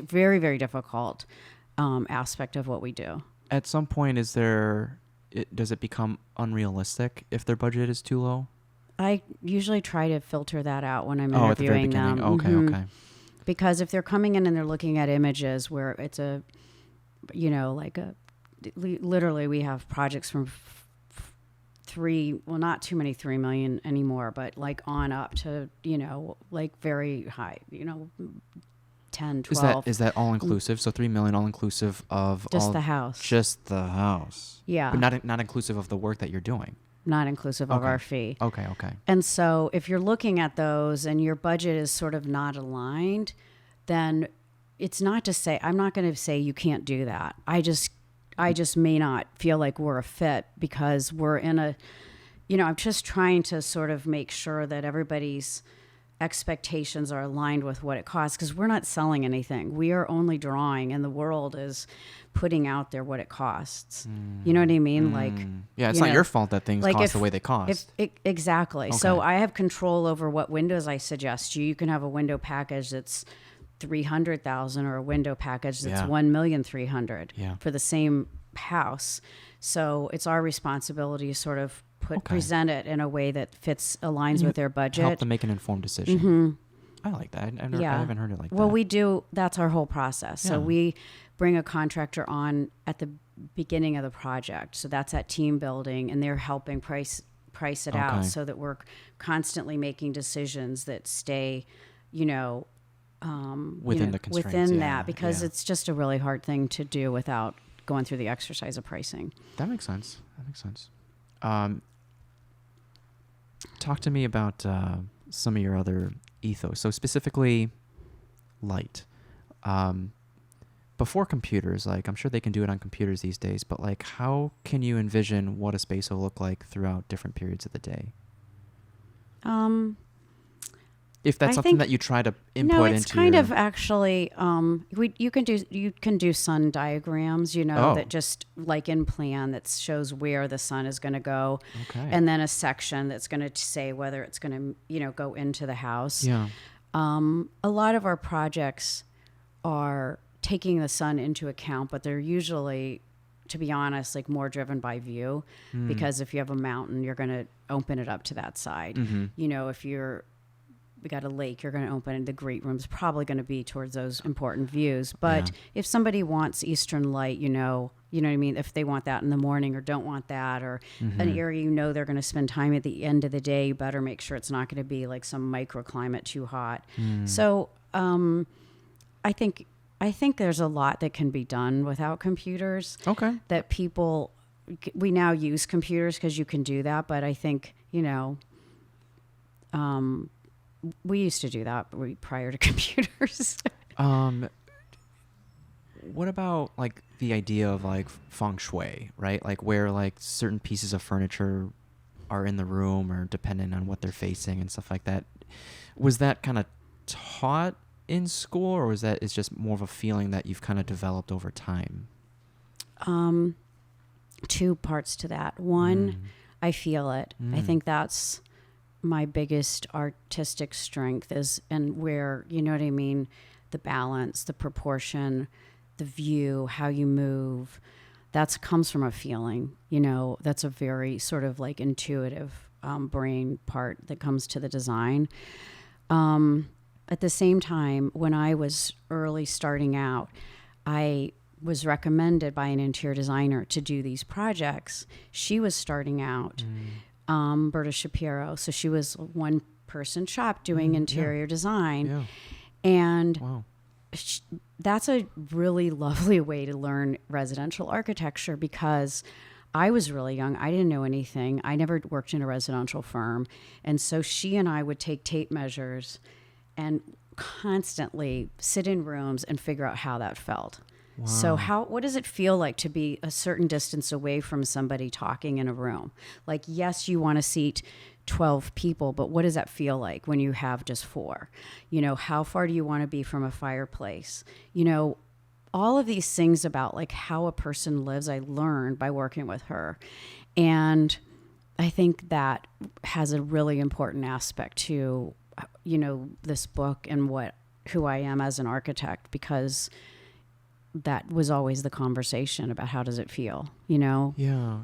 very, very difficult aspect of what we do. At some point, does it become unrealistic if their budget is too low? I usually try to filter that out when I'm interviewing at the very beginning. them. Okay, okay. Because if they're coming in and they're looking at images where it's literally we have projects from not too many 3 million anymore, but like on up to, like very high, 10, 12. Is that all inclusive? So 3 million all inclusive of just the house. Just the house. Yeah. But not inclusive of the work that you're doing. Not inclusive of our fee. Okay. And so if you're looking at those and your budget is sort of not aligned, then it's not to say, I'm not going to say you can't do that. I just may not feel like we're a fit, because we're in I'm just trying to sort of make sure that everybody's expectations are aligned with what it costs, because we're not selling anything. We are only drawing, and the world is putting out there what it costs. You know what I mean? Like, yeah, it's not your fault that things cost the way they cost. Exactly. Okay. So I have control over what windows I suggest you. You can have a window package that's $300,000 or a window package that's $1,300,000 for the same house. So it's our responsibility to sort of present it in a way that aligns with their budget. Help them make an informed decision. I like that. I haven't heard it like that. Well, we do. That's our whole process. So we bring a contractor on at the beginning of the project. So that's that team building, and they're helping price it out, so that we're constantly making decisions that stay, within the constraints. Within that, because it's just a really hard thing to do without going through the exercise of pricing. That makes sense. Talk to me about some of your other ethos. So specifically, light. Before computers, like, I'm sure they can do it on computers these days, but like, how can you envision what a space will look like throughout different periods of the day? If that's something that you try to input into. No, it's kind of actually, you can do sun diagrams, that just like in plan that shows where the sun is going to go. Okay. And then a section that's going to say whether it's going to, go into the house. Yeah. A lot of our projects are taking the sun into account, but they're usually, to be honest, like more driven by view, because if you have a mountain, you're going to open it up to that side. If we got a lake, you're going to open it. The great room's probably going to be towards those important views. But if somebody wants eastern light, you know what I mean? If they want that in the morning or don't want that, or an area they're going to spend time at the end of the day, you better make sure it's not going to be like some microclimate too hot. So I think there's a lot that can be done without computers. Okay. That we now use computers because you can do that. But I think, we used to do that prior to computers. What about like the idea of like feng shui, right? Like where like certain pieces of furniture are in the room or depending on what they're facing and stuff like that. Was that kind of taught in school, or is that it's just more of a feeling that you've kind of developed over time? Two parts to that. One, I feel it. I think that's my biggest artistic strength is, and where, you know what I mean, the balance, the proportion, the view, how you move, that comes from a feeling, you know, that's a very sort of like intuitive brain part that comes to the design. At the same time, when I was early starting out, I was recommended by an interior designer to do these projects. She was starting out, Berta Shapiro. So she was a one-person shop doing interior design. Yeah. And that's a really lovely way to learn residential architecture, because I was really young. I didn't know anything. I never worked in a residential firm. And so she and I would take tape measures and constantly sit in rooms and figure out how that felt. Wow. So what does it feel like to be a certain distance away from somebody talking in a room? Like, yes, you want to seat 12 people, but what does that feel like when you have just 4? You know, how far do you want to be from a fireplace? You know, all of these things about like how a person lives, I learned by working with her. And I think that has a really important aspect to, you know, this book and who I am as an architect, because that was always the conversation about how does it feel, you know? Yeah.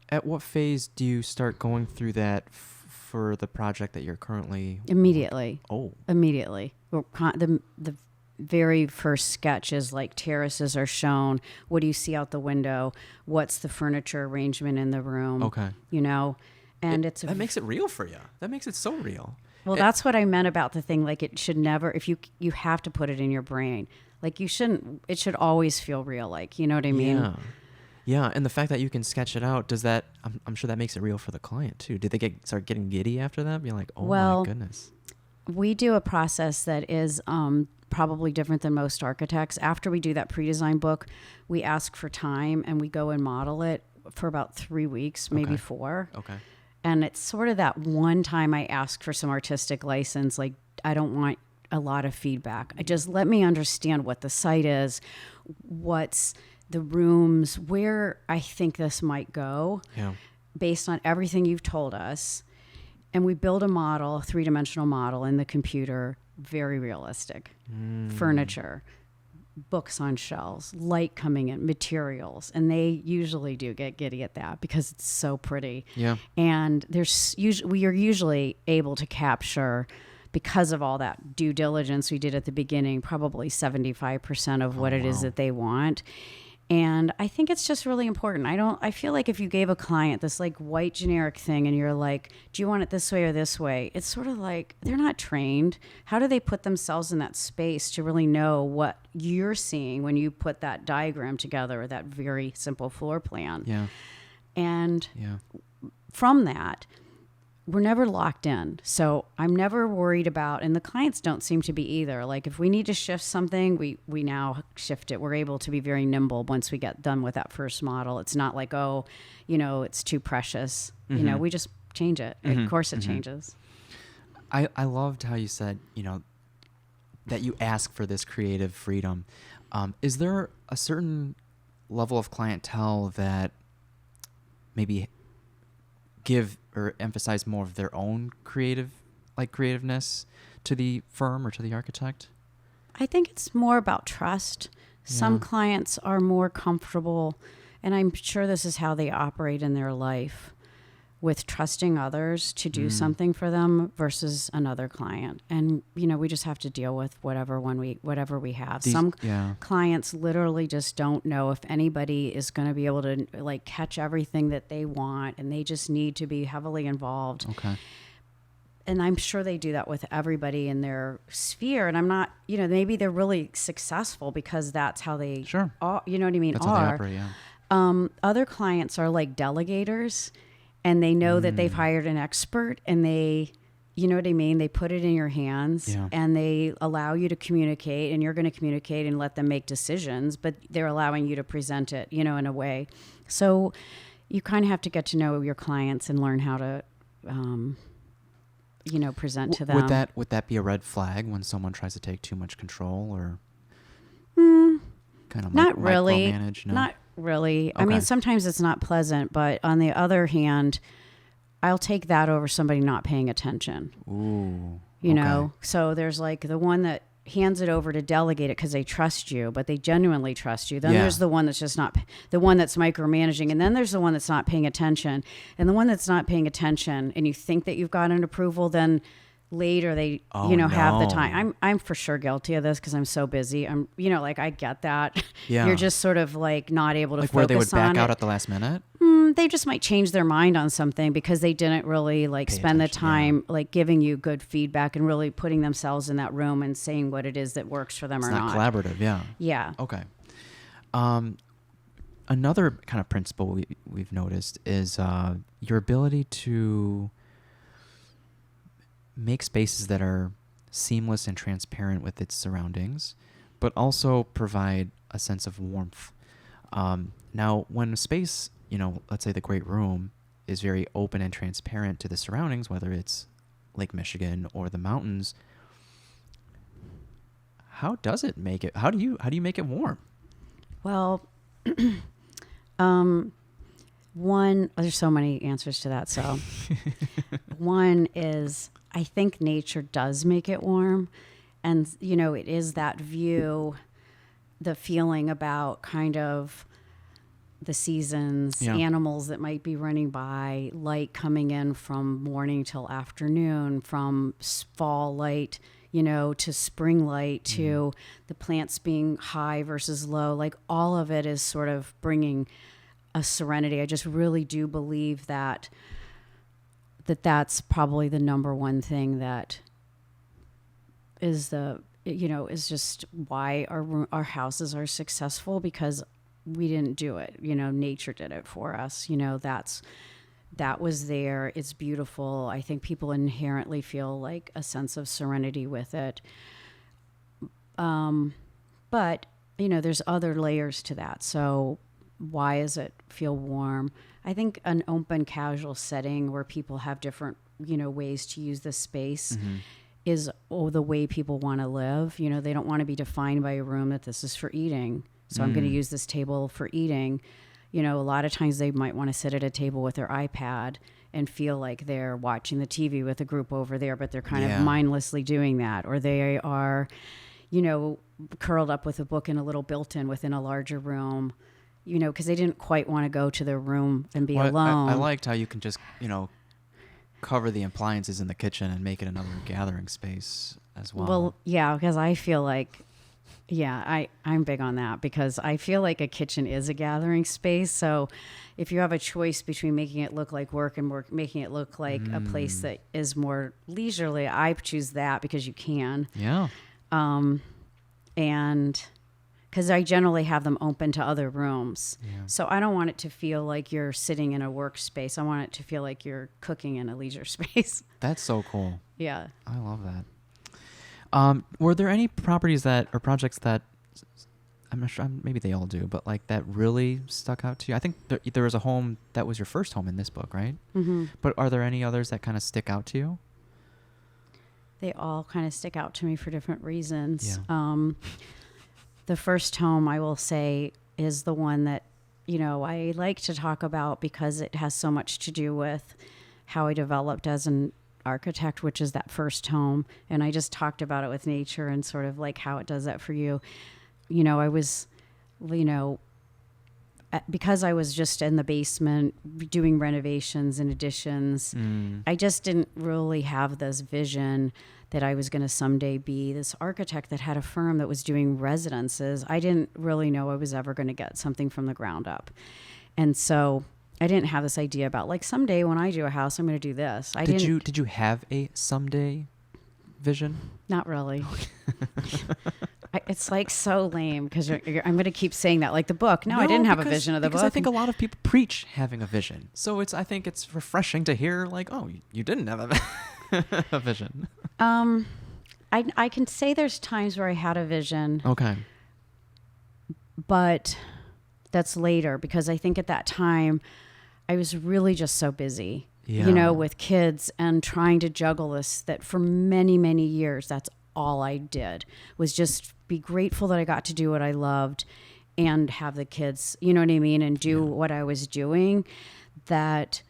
At what phase do you start going through that for the project that you're currently? Immediately. Oh. Immediately. The very first sketch is like terraces are shown. What do you see out the window? What's the furniture arrangement in the room? Okay. You know? And that makes it real for you. That makes it so real. Well, that's what I meant about the thing. Like, it should never, if you have to put it in your brain. Like, it should always feel real. Like, you know what I mean? Yeah. Yeah. And the fact that you can sketch it out, does that, I'm sure that makes it real for the client too. Did they start getting giddy after that? Being like, oh my goodness. We do a process that is probably different than most architects. After we do that pre-design book, we ask for time and we go and model it for about 3 weeks, maybe 4. Okay. And it's sort of that one time I ask for some artistic license. Like, I don't want a lot of feedback. I just let me understand what the site is, what's the rooms, where I think this might go, based on everything you've told us. And we build a model, a 3-dimensional model in the computer, very realistic. Furniture, books on shelves, light coming in, materials. And they usually do get giddy at that because it's so pretty. Yeah. And we are usually able to capture, because of all that due diligence we did at the beginning, probably 75% of what it is that they want. And I think it's just really important. I feel like if you gave a client this like white generic thing and you're like, do you want it this way or this way? It's sort of like, they're not trained. How do they put themselves in that space to really know what you're seeing when you put that diagram together, that very simple floor plan? Yeah. And from that, we're never locked in. So I'm never worried about, and the clients don't seem to be either. Like, if we need to shift something, we now shift it. We're able to be very nimble once we get done with that first model. It's not like, oh, you know, it's too precious. You know, we just change it. Of course it changes. I loved how you said, you know, that you ask for this creative freedom. Is there a certain level of clientele that maybe give or emphasize more of their own creativeness to the firm or to the architect? I think it's more about trust. Some clients are more comfortable, and I'm sure this is how they operate in their life, with trusting others to do something for them versus another client. And, you know, we just have to deal with whatever we have. Some clients literally just don't know if anybody is going to be able to like catch everything that they want, and they just need to be heavily involved. Okay. And I'm sure they do that with everybody in their sphere. And I'm not, you know, maybe they're really successful because that's how they, are, you know what I mean? That's how they operate, other clients are like delegators, and they know that they've hired an expert, and they, you know what I mean? They put it in your hands and they allow you to communicate, and you're going to communicate and let them make decisions, but they're allowing you to present it, you know, in a way. So you kind of have to get to know your clients and learn how to present to them. Would that be a red flag when someone tries to take too much control or kind of Not really. micromanage? No? Not really. Okay. I mean, sometimes it's not pleasant, but on the other hand, I'll take that over somebody not paying attention. Ooh. You know, so there's like the one that hands it over to delegate it because they trust you, but they genuinely trust you. Then there's the one that's just not, the one that's micromanaging. And then there's the one that's not paying attention. And the one that's not paying attention and you think that you've got an approval, then later they, have the time. I'm for sure guilty of this because I'm so busy. I'm, like I get that. Yeah. You're just sort of like not able to like focus where they would back on out it. at the last minute? They just might change their mind on something because they didn't really like spend the time like giving you good feedback and really putting themselves in that room and saying what it is that works for them It's or not not. collaborative, yeah. Yeah. Okay. Another kind of principle we've noticed is your ability to make spaces that are seamless and transparent with its surroundings, but also provide a sense of warmth. Now, when a space, let's say the great room, is very open and transparent to the surroundings, whether it's Lake Michigan or the mountains, how does it make it? How do you make it warm? Well, there's so many answers to that. So one is I think nature does make it warm. And, it is that view, the feeling about kind of the seasons, animals that might be running by, light coming in from morning till afternoon, from fall light, to spring light, to the plants being high versus low. Like all of it is sort of bringing a serenity. I just really do believe that's probably the number one thing that is is just why our houses are successful, because we didn't do it. Nature did it for us. That was there. It's beautiful. I think people inherently feel like a sense of serenity with it. But, there's other layers to that. So why does it feel warm? I think an open, casual setting where people have different, ways to use the space is the way people want to live. They don't want to be defined by a room that this is for eating. So I'm going to use this table for eating. A lot of times they might want to sit at a table with their iPad and feel like they're watching the TV with a group over there, but they're kind of mindlessly doing that. Or they are, curled up with a book in a little built-in within a larger room, because they didn't quite want to go to their room and be alone. I liked how you can just, cover the appliances in the kitchen and make it another gathering space as well. Well, yeah, because I feel like, I'm big on that, because I feel like a kitchen is a gathering space. So if you have a choice between making it look like work and making it look like a place that is more leisurely, I choose that because you can. Yeah. And because I generally have them open to other rooms. Yeah. So I don't want it to feel like you're sitting in a workspace. I want it to feel like you're cooking in a leisure space. That's so cool. Yeah. I love that. Were there any properties or projects that, I'm not sure, maybe they all do, but like that really stuck out to you? I think there was a home that was your first home in this book, right? Mm-hmm. But are there any others that kind of stick out to you? They all kind of stick out to me for different reasons. Yeah. The first home, I will say, is the one that, I like to talk about because it has so much to do with how I developed as an architect, which is that first home. And I just talked about it with nature and sort of like how it does that for you. I was, because I was just in the basement doing renovations and additions, I just didn't really have this vision that I was going to someday be this architect that had a firm that was doing residences. I didn't really know I was ever going to get something from the ground up. And so I didn't have this idea about like someday when I do a house, I'm going to do this. Did you have a someday vision? Not really. It's like so lame because I'm going to keep saying that, like the book. No, I didn't have a vision of the book. Because I think a lot of people preach having a vision. So I think it's refreshing to hear like, oh, you didn't have a vision. I can say there's times where I had a vision. Okay. But that's later because I think at that time I was really just so busy. you know, with kids and trying to juggle this, that for many, many years, that's all I did was just be grateful that I got to do what I loved and have the kids, you know what I mean? And do what I was doing that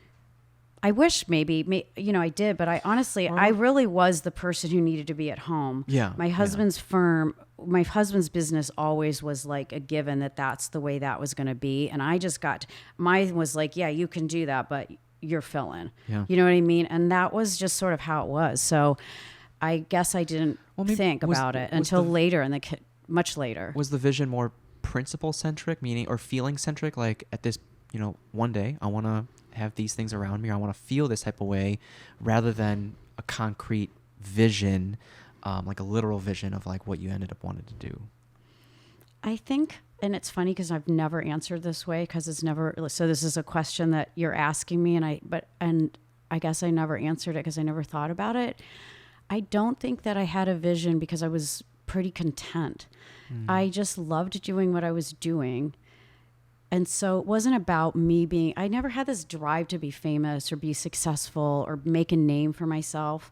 I wish maybe, you know, I did, but I honestly, I really was the person who needed to be at home. Yeah. My husband's firm, my husband's business always was like a given that that's the way that was going to be. And I just mine was like, yeah, you can do that, but you're filling. Yeah. You know what I mean? And that was just sort of how it was. So I guess I didn't think about it until later, much later. Was the vision more principle centric, meaning, or feeling centric? Like at this, you know, one day I want to have these things around me, or I want to feel this type of way, rather than a concrete vision, like a literal vision of like what you ended up wanting to do? I think, and it's funny because I've never answered this way because it's never, so this is a question that you're asking me and I guess I never answered it because I never thought about it. I don't think that I had a vision because I was pretty content. I just loved doing what I was doing. And so it wasn't about me I never had this drive to be famous or be successful or make a name for myself.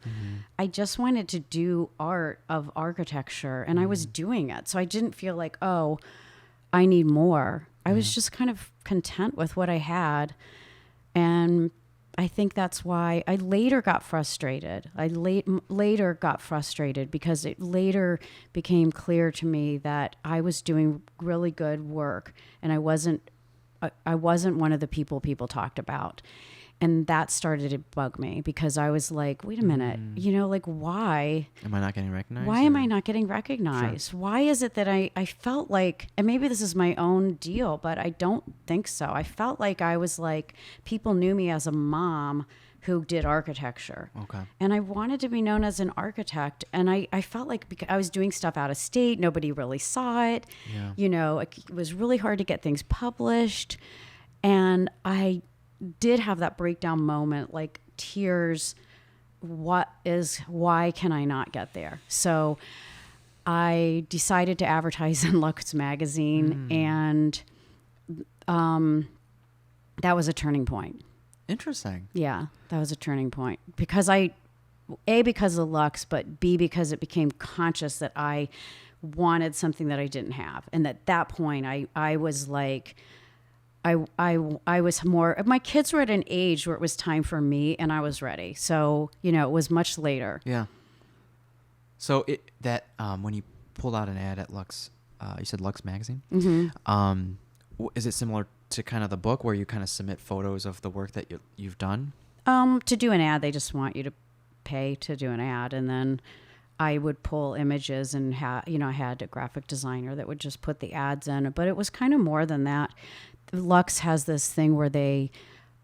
I just wanted to do art of architecture and I was doing it. So I didn't feel like, oh, I need more. I was just kind of content with what I had. And I think that's why I later got frustrated. I later got frustrated because it later became clear to me that I was doing really good work and I wasn't one of the people talked about. And that started to bug me because I was like, wait a minute, you know, like why? Am I not getting recognized? Why am I not getting recognized? Sure. Why is it that I felt like, and maybe this is my own deal, but I don't think so. I felt like I was like, people knew me as a mom who did architecture. Okay. And I wanted to be known as an architect. And I felt like because I was doing stuff out of state, nobody really saw it. Yeah. You know, it was really hard to get things published. And I did have that breakdown moment, like tears. Why can I not get there? So I decided to advertise in Lux magazine, and that was a turning point. Interesting. Yeah, that was a turning point because because of Lux, but B, because it became conscious that I wanted something that I didn't have. And at that point I was like, I was more, my kids were at an age where it was time for me and I was ready. So, you know, it was much later. Yeah. So when you pulled out an ad at Lux, you said Lux magazine. Is it similar to kind of the book where you kind of submit photos of the work that you've done? To do an ad, they just want you to pay to do an ad. And then I would pull images and I had a graphic designer that would just put the ads in, but it was kind of more than that. Lux has this thing where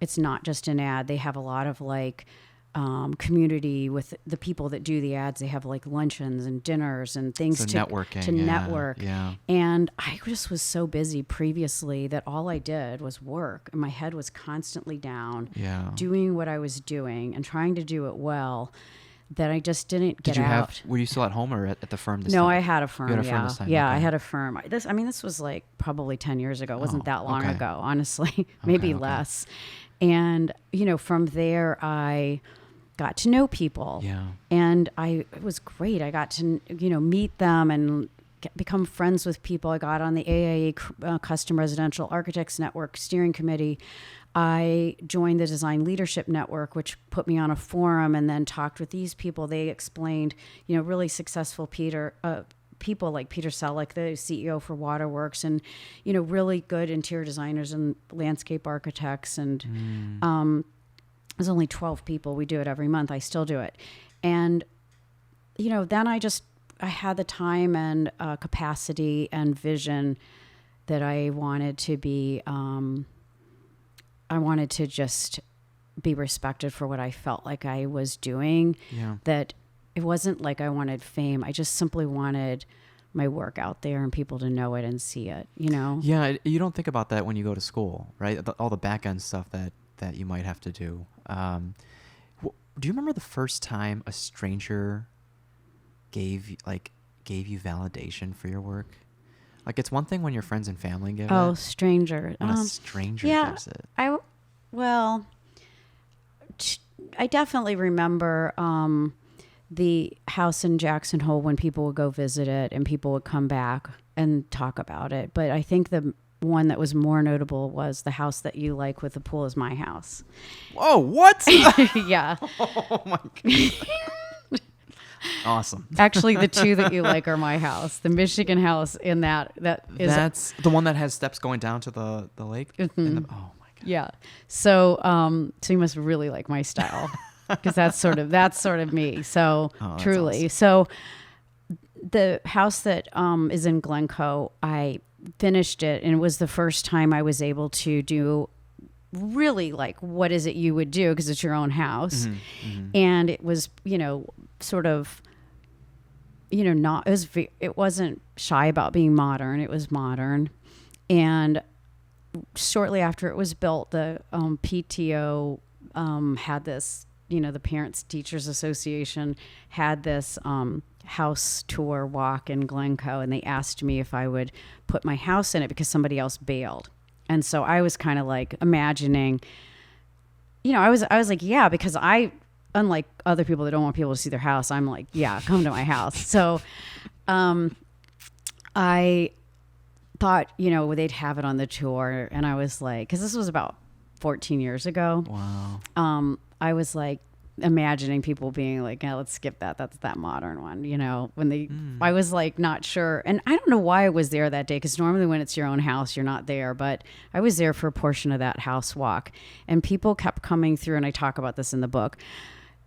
it's not just an ad. They have a lot of like community with the people that do the ads. They have like luncheons and dinners and things to network. Yeah. And I just was so busy previously that all I did was work and my head was constantly down, doing what I was doing and trying to do it well, that I just didn't get out. Were you still at home or at the firm this time? No, I had a firm. You had a firm this time? Yeah, okay. I had a firm. This was like probably 10 years ago. It wasn't that long ago, honestly, maybe less. And, you know, from there I got to know people. Yeah. And it was great. I got to, you know, meet them and become friends with people. I got on the AIA Custom Residential Architects Network Steering Committee. I joined the Design Leadership Network, which put me on a forum and then talked with these people. They explained, you know, really successful people like Peter Selleck, the CEO for Waterworks, and, you know, really good interior designers and landscape architects. And there's only 12 people. We do it every month. I still do it. And, you know, then I had the time and capacity and vision that I wanted to be, I wanted to just be respected for what I felt like I was doing. Yeah. That it wasn't like I wanted fame. I just simply wanted my work out there and people to know it and see it, you know? Yeah. You don't think about that when you go to school, right? All the back end stuff that you might have to do. Do you remember the first time a stranger gave you validation for your work? Like, it's one thing when your friends and family give it. Oh, stranger. When a stranger gives it. I definitely remember the house in Jackson Hole when people would go visit it and people would come back and talk about it. But I think the one that was more notable was the house that you like with the pool is my house. Whoa, what? Yeah. Oh my God. Awesome. Actually, the two that you like are my house. The Michigan house in that's the one that has steps going down to the lake. Oh my God. Yeah. So so you must really like my style because that's sort of me. So truly. Awesome. So the house that is in Glencoe, I finished it, and it was the first time I was able to do really like what is it you would do because it's your own house. And it was, sort of, not it wasn't shy about being modern. It was modern. And shortly after it was built, the PTO had this, the Parents Teachers Association had this house tour walk in Glencoe, and they asked me if I would put my house in it because somebody else bailed. And so I was kind of like imagining, I was like, yeah, because unlike other people that don't want people to see their house, I'm like, yeah, come to my house. So I thought, they'd have it on the tour. And I was like, because this was about 14 years ago. Wow. I was like imagining people being like, yeah, let's skip that. That's that modern one, when I was like, not sure. And I don't know why I was there that day, because normally when it's your own house, you're not there. But I was there for a portion of that house walk, and people kept coming through, and I talk about this in the book,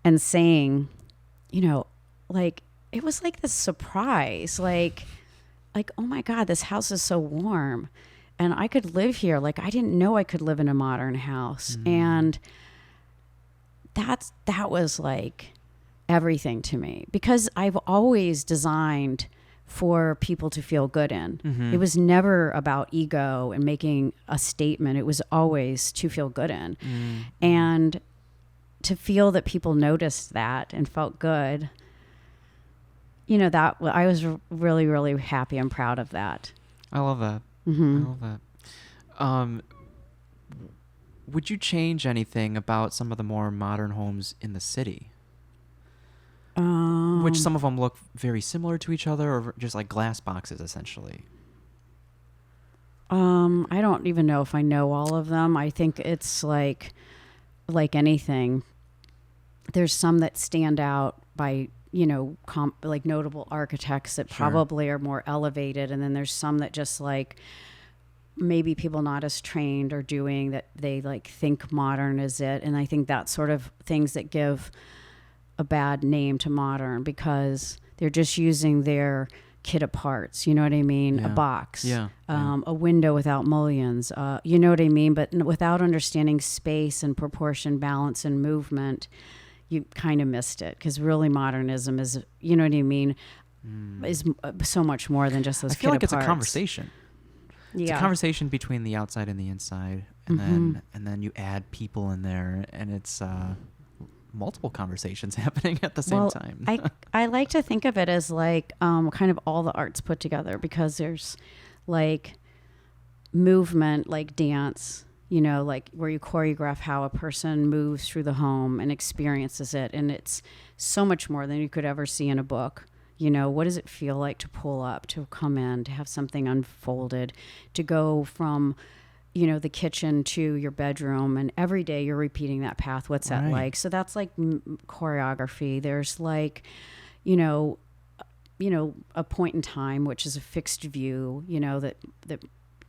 and saying, like, it was like this surprise, like, oh my God, this house is so warm and I could live here. Like, I didn't know I could live in a modern house. And that was like everything to me, because I've always designed for people to feel good in. It was never about ego and making a statement. It was always to feel good in. And to feel that people noticed that and felt good, that I was really, really happy and proud of that. I love that. I love that. Would you change anything about some of the more modern homes in the city? Which some of them look very similar to each other, or just like glass boxes, essentially. I don't even know if I know all of them. I think it's like anything. There's some that stand out by, like notable architects that probably are more elevated. And then there's some that just like maybe people not as trained are doing that they like think modern is it. And I think that's sort of things that give a bad name to modern, because they're just using their kit of parts, you know what I mean? Yeah. A box, yeah. A window without mullions, you know what I mean? But without understanding space and proportion, balance and movement, you kind of missed it, because really modernism is, you know what I mean, is so much more than just those kit of parts. I feel like it's a conversation. It's a conversation between the outside and the inside, and then you add people in there, and it's multiple conversations happening at the same time. I like to think of it as like kind of all the arts put together, because there's like movement, like dance, like where you choreograph how a person moves through the home and experiences it. And it's so much more than you could ever see in a book. What does it feel like to pull up, to come in, to have something unfolded, to go from, the kitchen to your bedroom, and every day you're repeating that path. What's that like? So that's like choreography. There's like, a point in time, which is a fixed view, that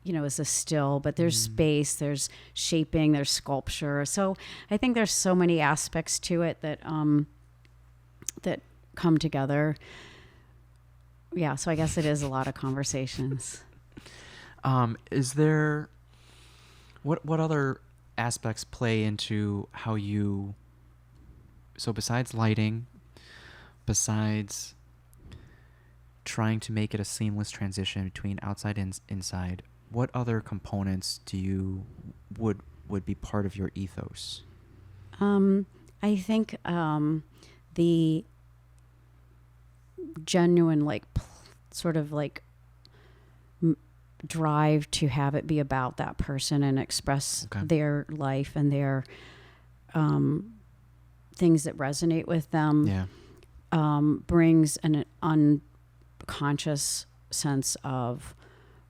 is a still, but there's space, there's shaping, there's sculpture. So I think there's so many aspects to it that come together. Yeah. So I guess it is a lot of conversations. Is there, what other aspects play into how you, so besides lighting, besides trying to make it a seamless transition between outside and inside, what other components do you would be part of your ethos? I think the genuine sort of drive to have it be about that person and express their life and their things that resonate with them, Yeah. Brings an unconscious sense of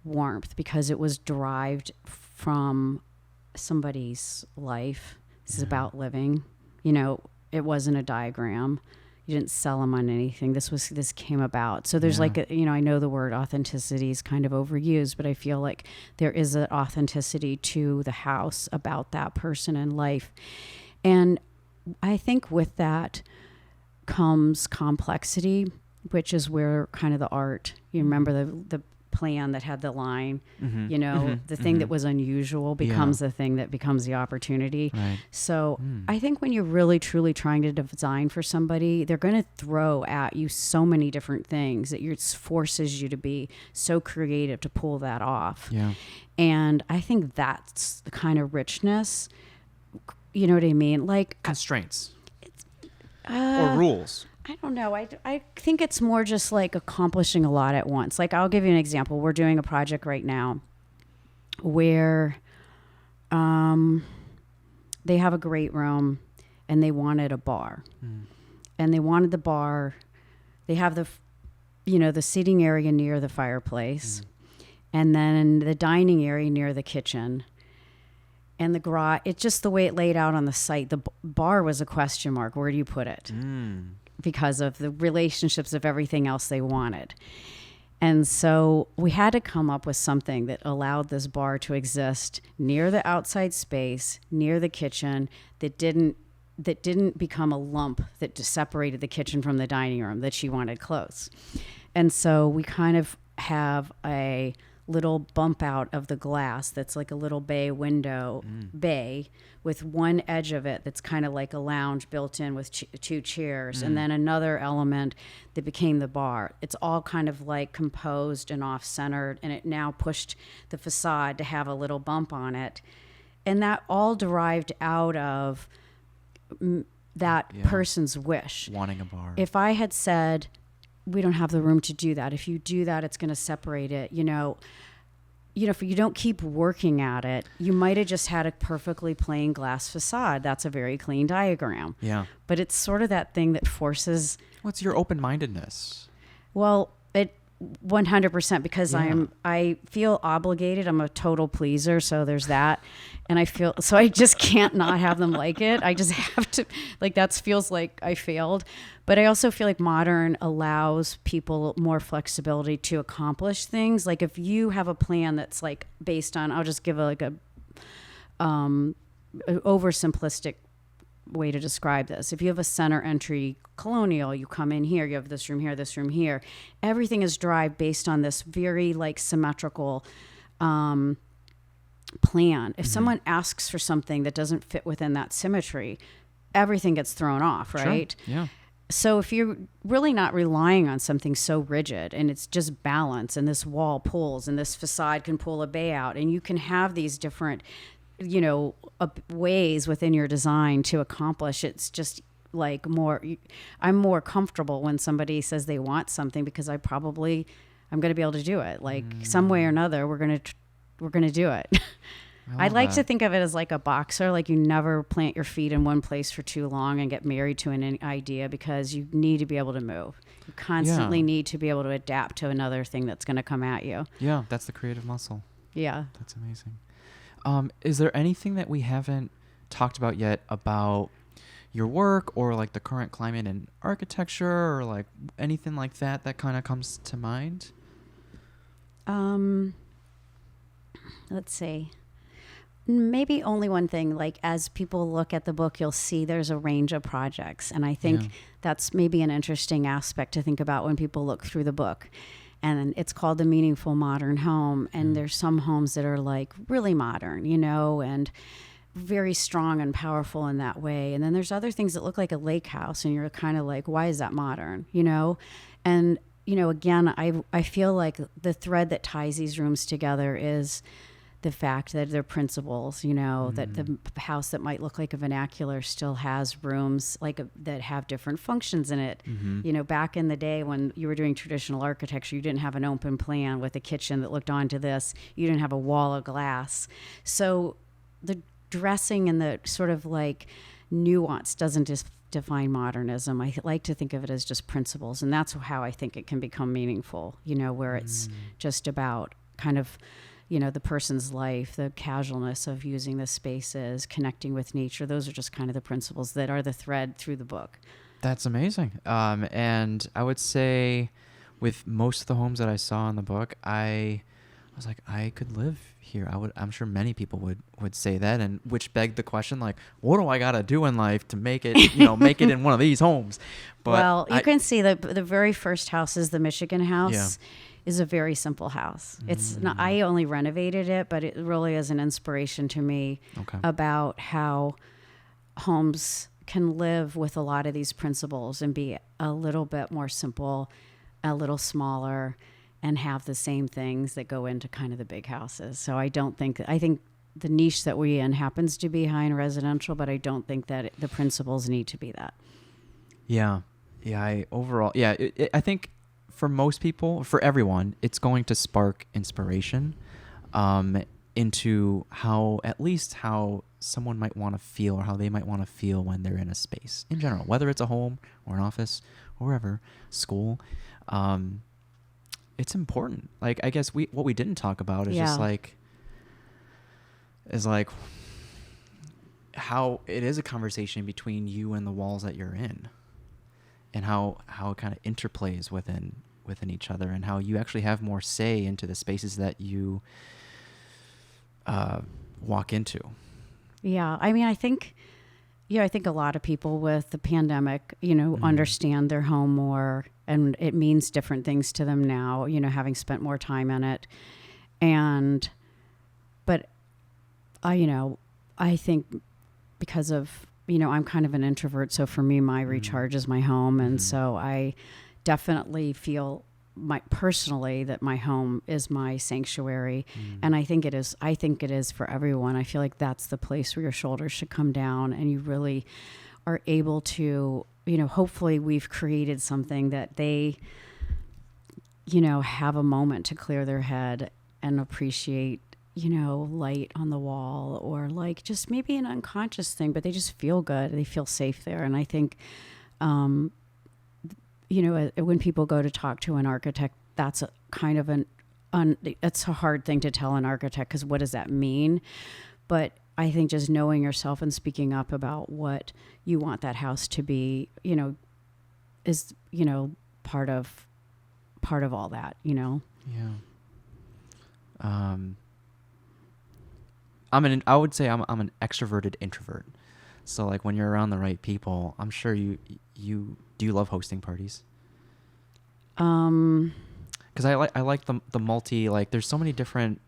warmth because it was derived from somebody's life. This is about living. You know, it wasn't a diagram. You didn't sell them on anything. This came about. So there's like, I know the word authenticity is kind of overused, but I feel like there is an authenticity to the house about that person and life. And I think with that comes complexity, which is where kind of the art, you remember the plan that had the line, the thing that was unusual becomes the thing that becomes the opportunity. Right. So I think when you're really truly trying to design for somebody, they're going to throw at you so many different things that it forces you to be so creative to pull that off. Yeah. And I think that's the kind of richness, you know what I mean? Like Constraints. Or rules. I don't know. I think it's more just like accomplishing a lot at once. Like I'll give you an example. We're doing a project right now where they have a great room and they wanted a bar. And they wanted the bar. They have the seating area near the fireplace and then the dining area near the kitchen. And the garage, it's just the way it laid out on the site. The bar was a question mark. Where do you put it? Because of the relationships of everything else they wanted. And so we had to come up with something that allowed this bar to exist near the outside space, near the kitchen, that didn't become a lump that just separated the kitchen from the dining room that she wanted close. And so we kind of have a little bump out of the glass that's like a little bay window, bay with one edge of it that's kind of like a lounge built in with two chairs, and then another element that became the bar. It's all kind of like composed and off-centered, and it now pushed the facade to have a little bump on it. And that all derived out of that person's wish. Wanting a bar. If I had said, we don't have the room to do that. If you do that, it's going to separate it. If you don't keep working at it, you might have just had a perfectly plain glass facade. That's a very clean diagram. Yeah. But it's sort of that thing that forces. What's your open-mindedness? Well, 100% because I feel obligated. I'm a total pleaser, so there's that, and I just can't not have them like it. I just have to, like, that feels like I failed. But I also feel like modern allows people more flexibility to accomplish things. Like if you have a plan that's like based on, I'll just give an oversimplistic way to describe this. If you have a center entry colonial, you come in here, you have this room here, everything is derived based on this very like symmetrical plan. If someone asks for something that doesn't fit within that symmetry, everything gets thrown off, right? Sure. Yeah. So if you're really not relying on something so rigid and it's just balance and this wall pulls and this facade can pull a bay out and you can have these different ways within your design to accomplish, it's just like I'm more comfortable when somebody says they want something because I'm going to be able to do it. Like some way or another, we're going to do it. I'd like to think of it as like a boxer. Like you never plant your feet in one place for too long and get married to an idea because you need to be able to move. You constantly need to be able to adapt to another thing that's going to come at you. Yeah, that's the creative muscle. Yeah. That's amazing. Is there anything that we haven't talked about yet about your work or like the current climate in architecture or like anything like that kind of comes to mind? Let's see. Maybe only one thing, like as people look at the book, you'll see there's a range of projects. And I think that's maybe an interesting aspect to think about when people look through the book. And it's called The Meaningful Modern Home. And there's some homes that are like really modern, and very strong and powerful in that way. And then there's other things that look like a lake house and you're kind of like, why is that modern? And, again, I feel like the thread that ties these rooms together is the fact that they're principles, that the house that might look like a vernacular still has rooms that have different functions in it. Back in the day when you were doing traditional architecture, you didn't have an open plan with a kitchen that looked onto this. You didn't have a wall of glass. So the dressing and the sort of like nuance doesn't just define modernism. I like to think of it as just principles, and that's how I think it can become meaningful, where it's just about kind of, the person's life, the casualness of using the spaces, connecting with nature. Those are just kind of the principles that are the thread through the book. That's amazing. And I would say with most of the homes that I saw in the book, I was like, I could live here. I'm sure many people would say that, and which begged the question, like, what do I got to do in life to make it, make it in one of these homes? But well, you can see the very first house is the Michigan house. Yeah. Is a very simple house. It's not, I only renovated it, but it really is an inspiration to me about how homes can live with a lot of these principles and be a little bit more simple, a little smaller, and have the same things that go into kind of the big houses. So I think the niche that we're in happens to be high-end residential, but I don't think that the principles need to be that. Yeah. Yeah. I think for most people, for everyone, it's going to spark inspiration into how someone might want to feel, or how they might want to feel when they're in a space in general, whether it's a home or an office or wherever, school. It's important. Like, I guess what we didn't talk about is just like how it is a conversation between you and the walls that you're in, and how it kind of interplays within each other, and how you actually have more say into the spaces that you walk into. Yeah. I mean, I think a lot of people with the pandemic, understand their home more, and it means different things to them now, having spent more time in it. But I think because of, I'm kind of an introvert. So for me, my recharge is my home. And so I definitely feel personally that my home is my sanctuary. And I think it is for everyone. I feel like that's the place where your shoulders should come down, and you really are able to, hopefully we've created something that they, have a moment to clear their head and appreciate, light on the wall, or like just maybe an unconscious thing, but they just feel good. They feel safe there. And I think, when people go to talk to an architect, that's a kind of it's a hard thing to tell an architect, because what does that mean? But I think just knowing yourself and speaking up about what you want that house to be, is, part of all that, Yeah. I would say I'm an extroverted introvert. So like when you're around the right people, I'm sure do you love hosting parties? Because I like the multi, like there's so many different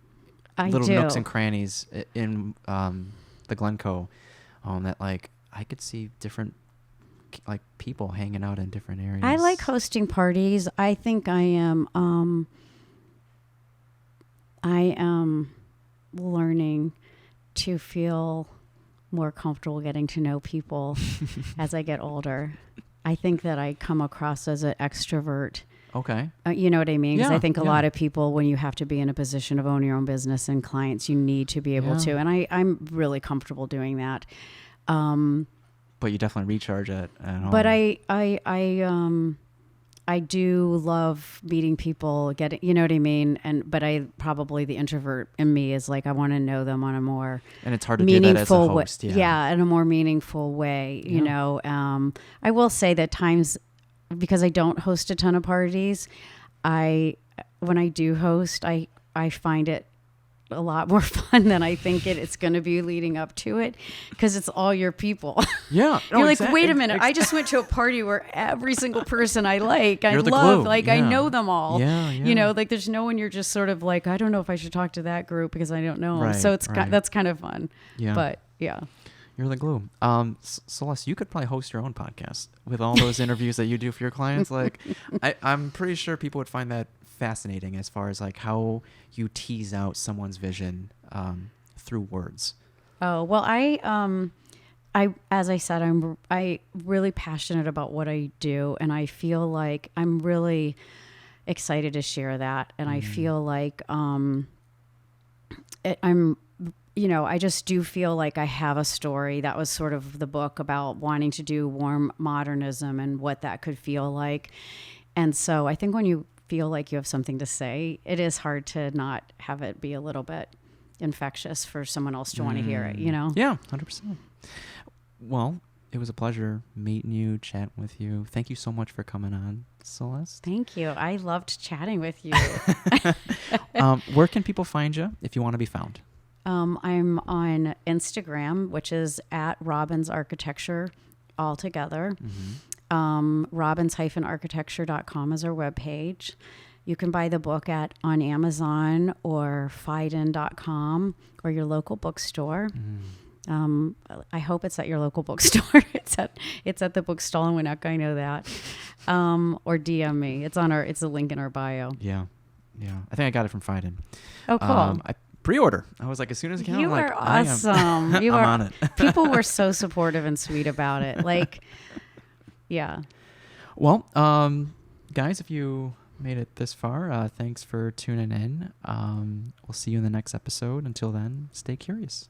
nooks and crannies in the Glencoe, that like I could see different like people hanging out in different areas. I like hosting parties. I think I am learning to feel more comfortable getting to know people as I get older. I think that I come across as an extrovert. Okay. You know what I mean? Because I think a yeah. lot of people, when you have to be in a position of owning your own business and clients, you need to be able to. And I'm really comfortable doing that. But you definitely recharge at home. But I do love meeting people, you know what I mean? But probably the introvert in me is like, I want to know them on a more and it's hard to do that as a host. Yeah, in a more meaningful way, you know. I will say that times, because I don't host a ton of parties, when I do host, I find it a lot more fun than I think it's going to be leading up to it, because it's all your people. Yeah. You're like, wait a minute. I just went to a party where every single person I love, like I know them all. Yeah. You know, like there's no one you're just sort of like, I don't know if I should talk to that group because I don't know them. So that's kind of fun. Yeah. But yeah. You're the glue. Celeste, you could probably host your own podcast with all those interviews that you do for your clients. Like, I'm pretty sure people would find that fascinating as far as like how you tease out someone's vision through words. Oh, well, as I said, I'm really passionate about what I do, and I feel like I'm really excited to share that. And I feel like I'm I just do feel like I have a story. That was sort of the book about wanting to do warm modernism and what that could feel like. And so I think when you feel like you have something to say, it is hard to not have it be a little bit infectious for someone else to want to hear it, Yeah, 100%. Well, it was a pleasure meeting you, chatting with you. Thank you so much for coming on, Celeste. Thank you. I loved chatting with you. Where can people find you if you want to be found? I'm on Instagram, which is at Robbins Architecture altogether. Robbins-architecture.com is our webpage. You can buy the book on Amazon or Fiden.com or your local bookstore. I hope it's at your local bookstore. It's at the bookstall in Winnetka. I know that. Or DM me. It's a link in our bio. Yeah. I think I got it from Fiden. Oh, cool. I pre-order. I was like, as soon as I can, You I'm are like, awesome. I'm on it. People were so supportive and sweet about it. Like, yeah. Well, guys, if you made it this far, thanks for tuning in. We'll see you in the next episode. Until then, stay curious.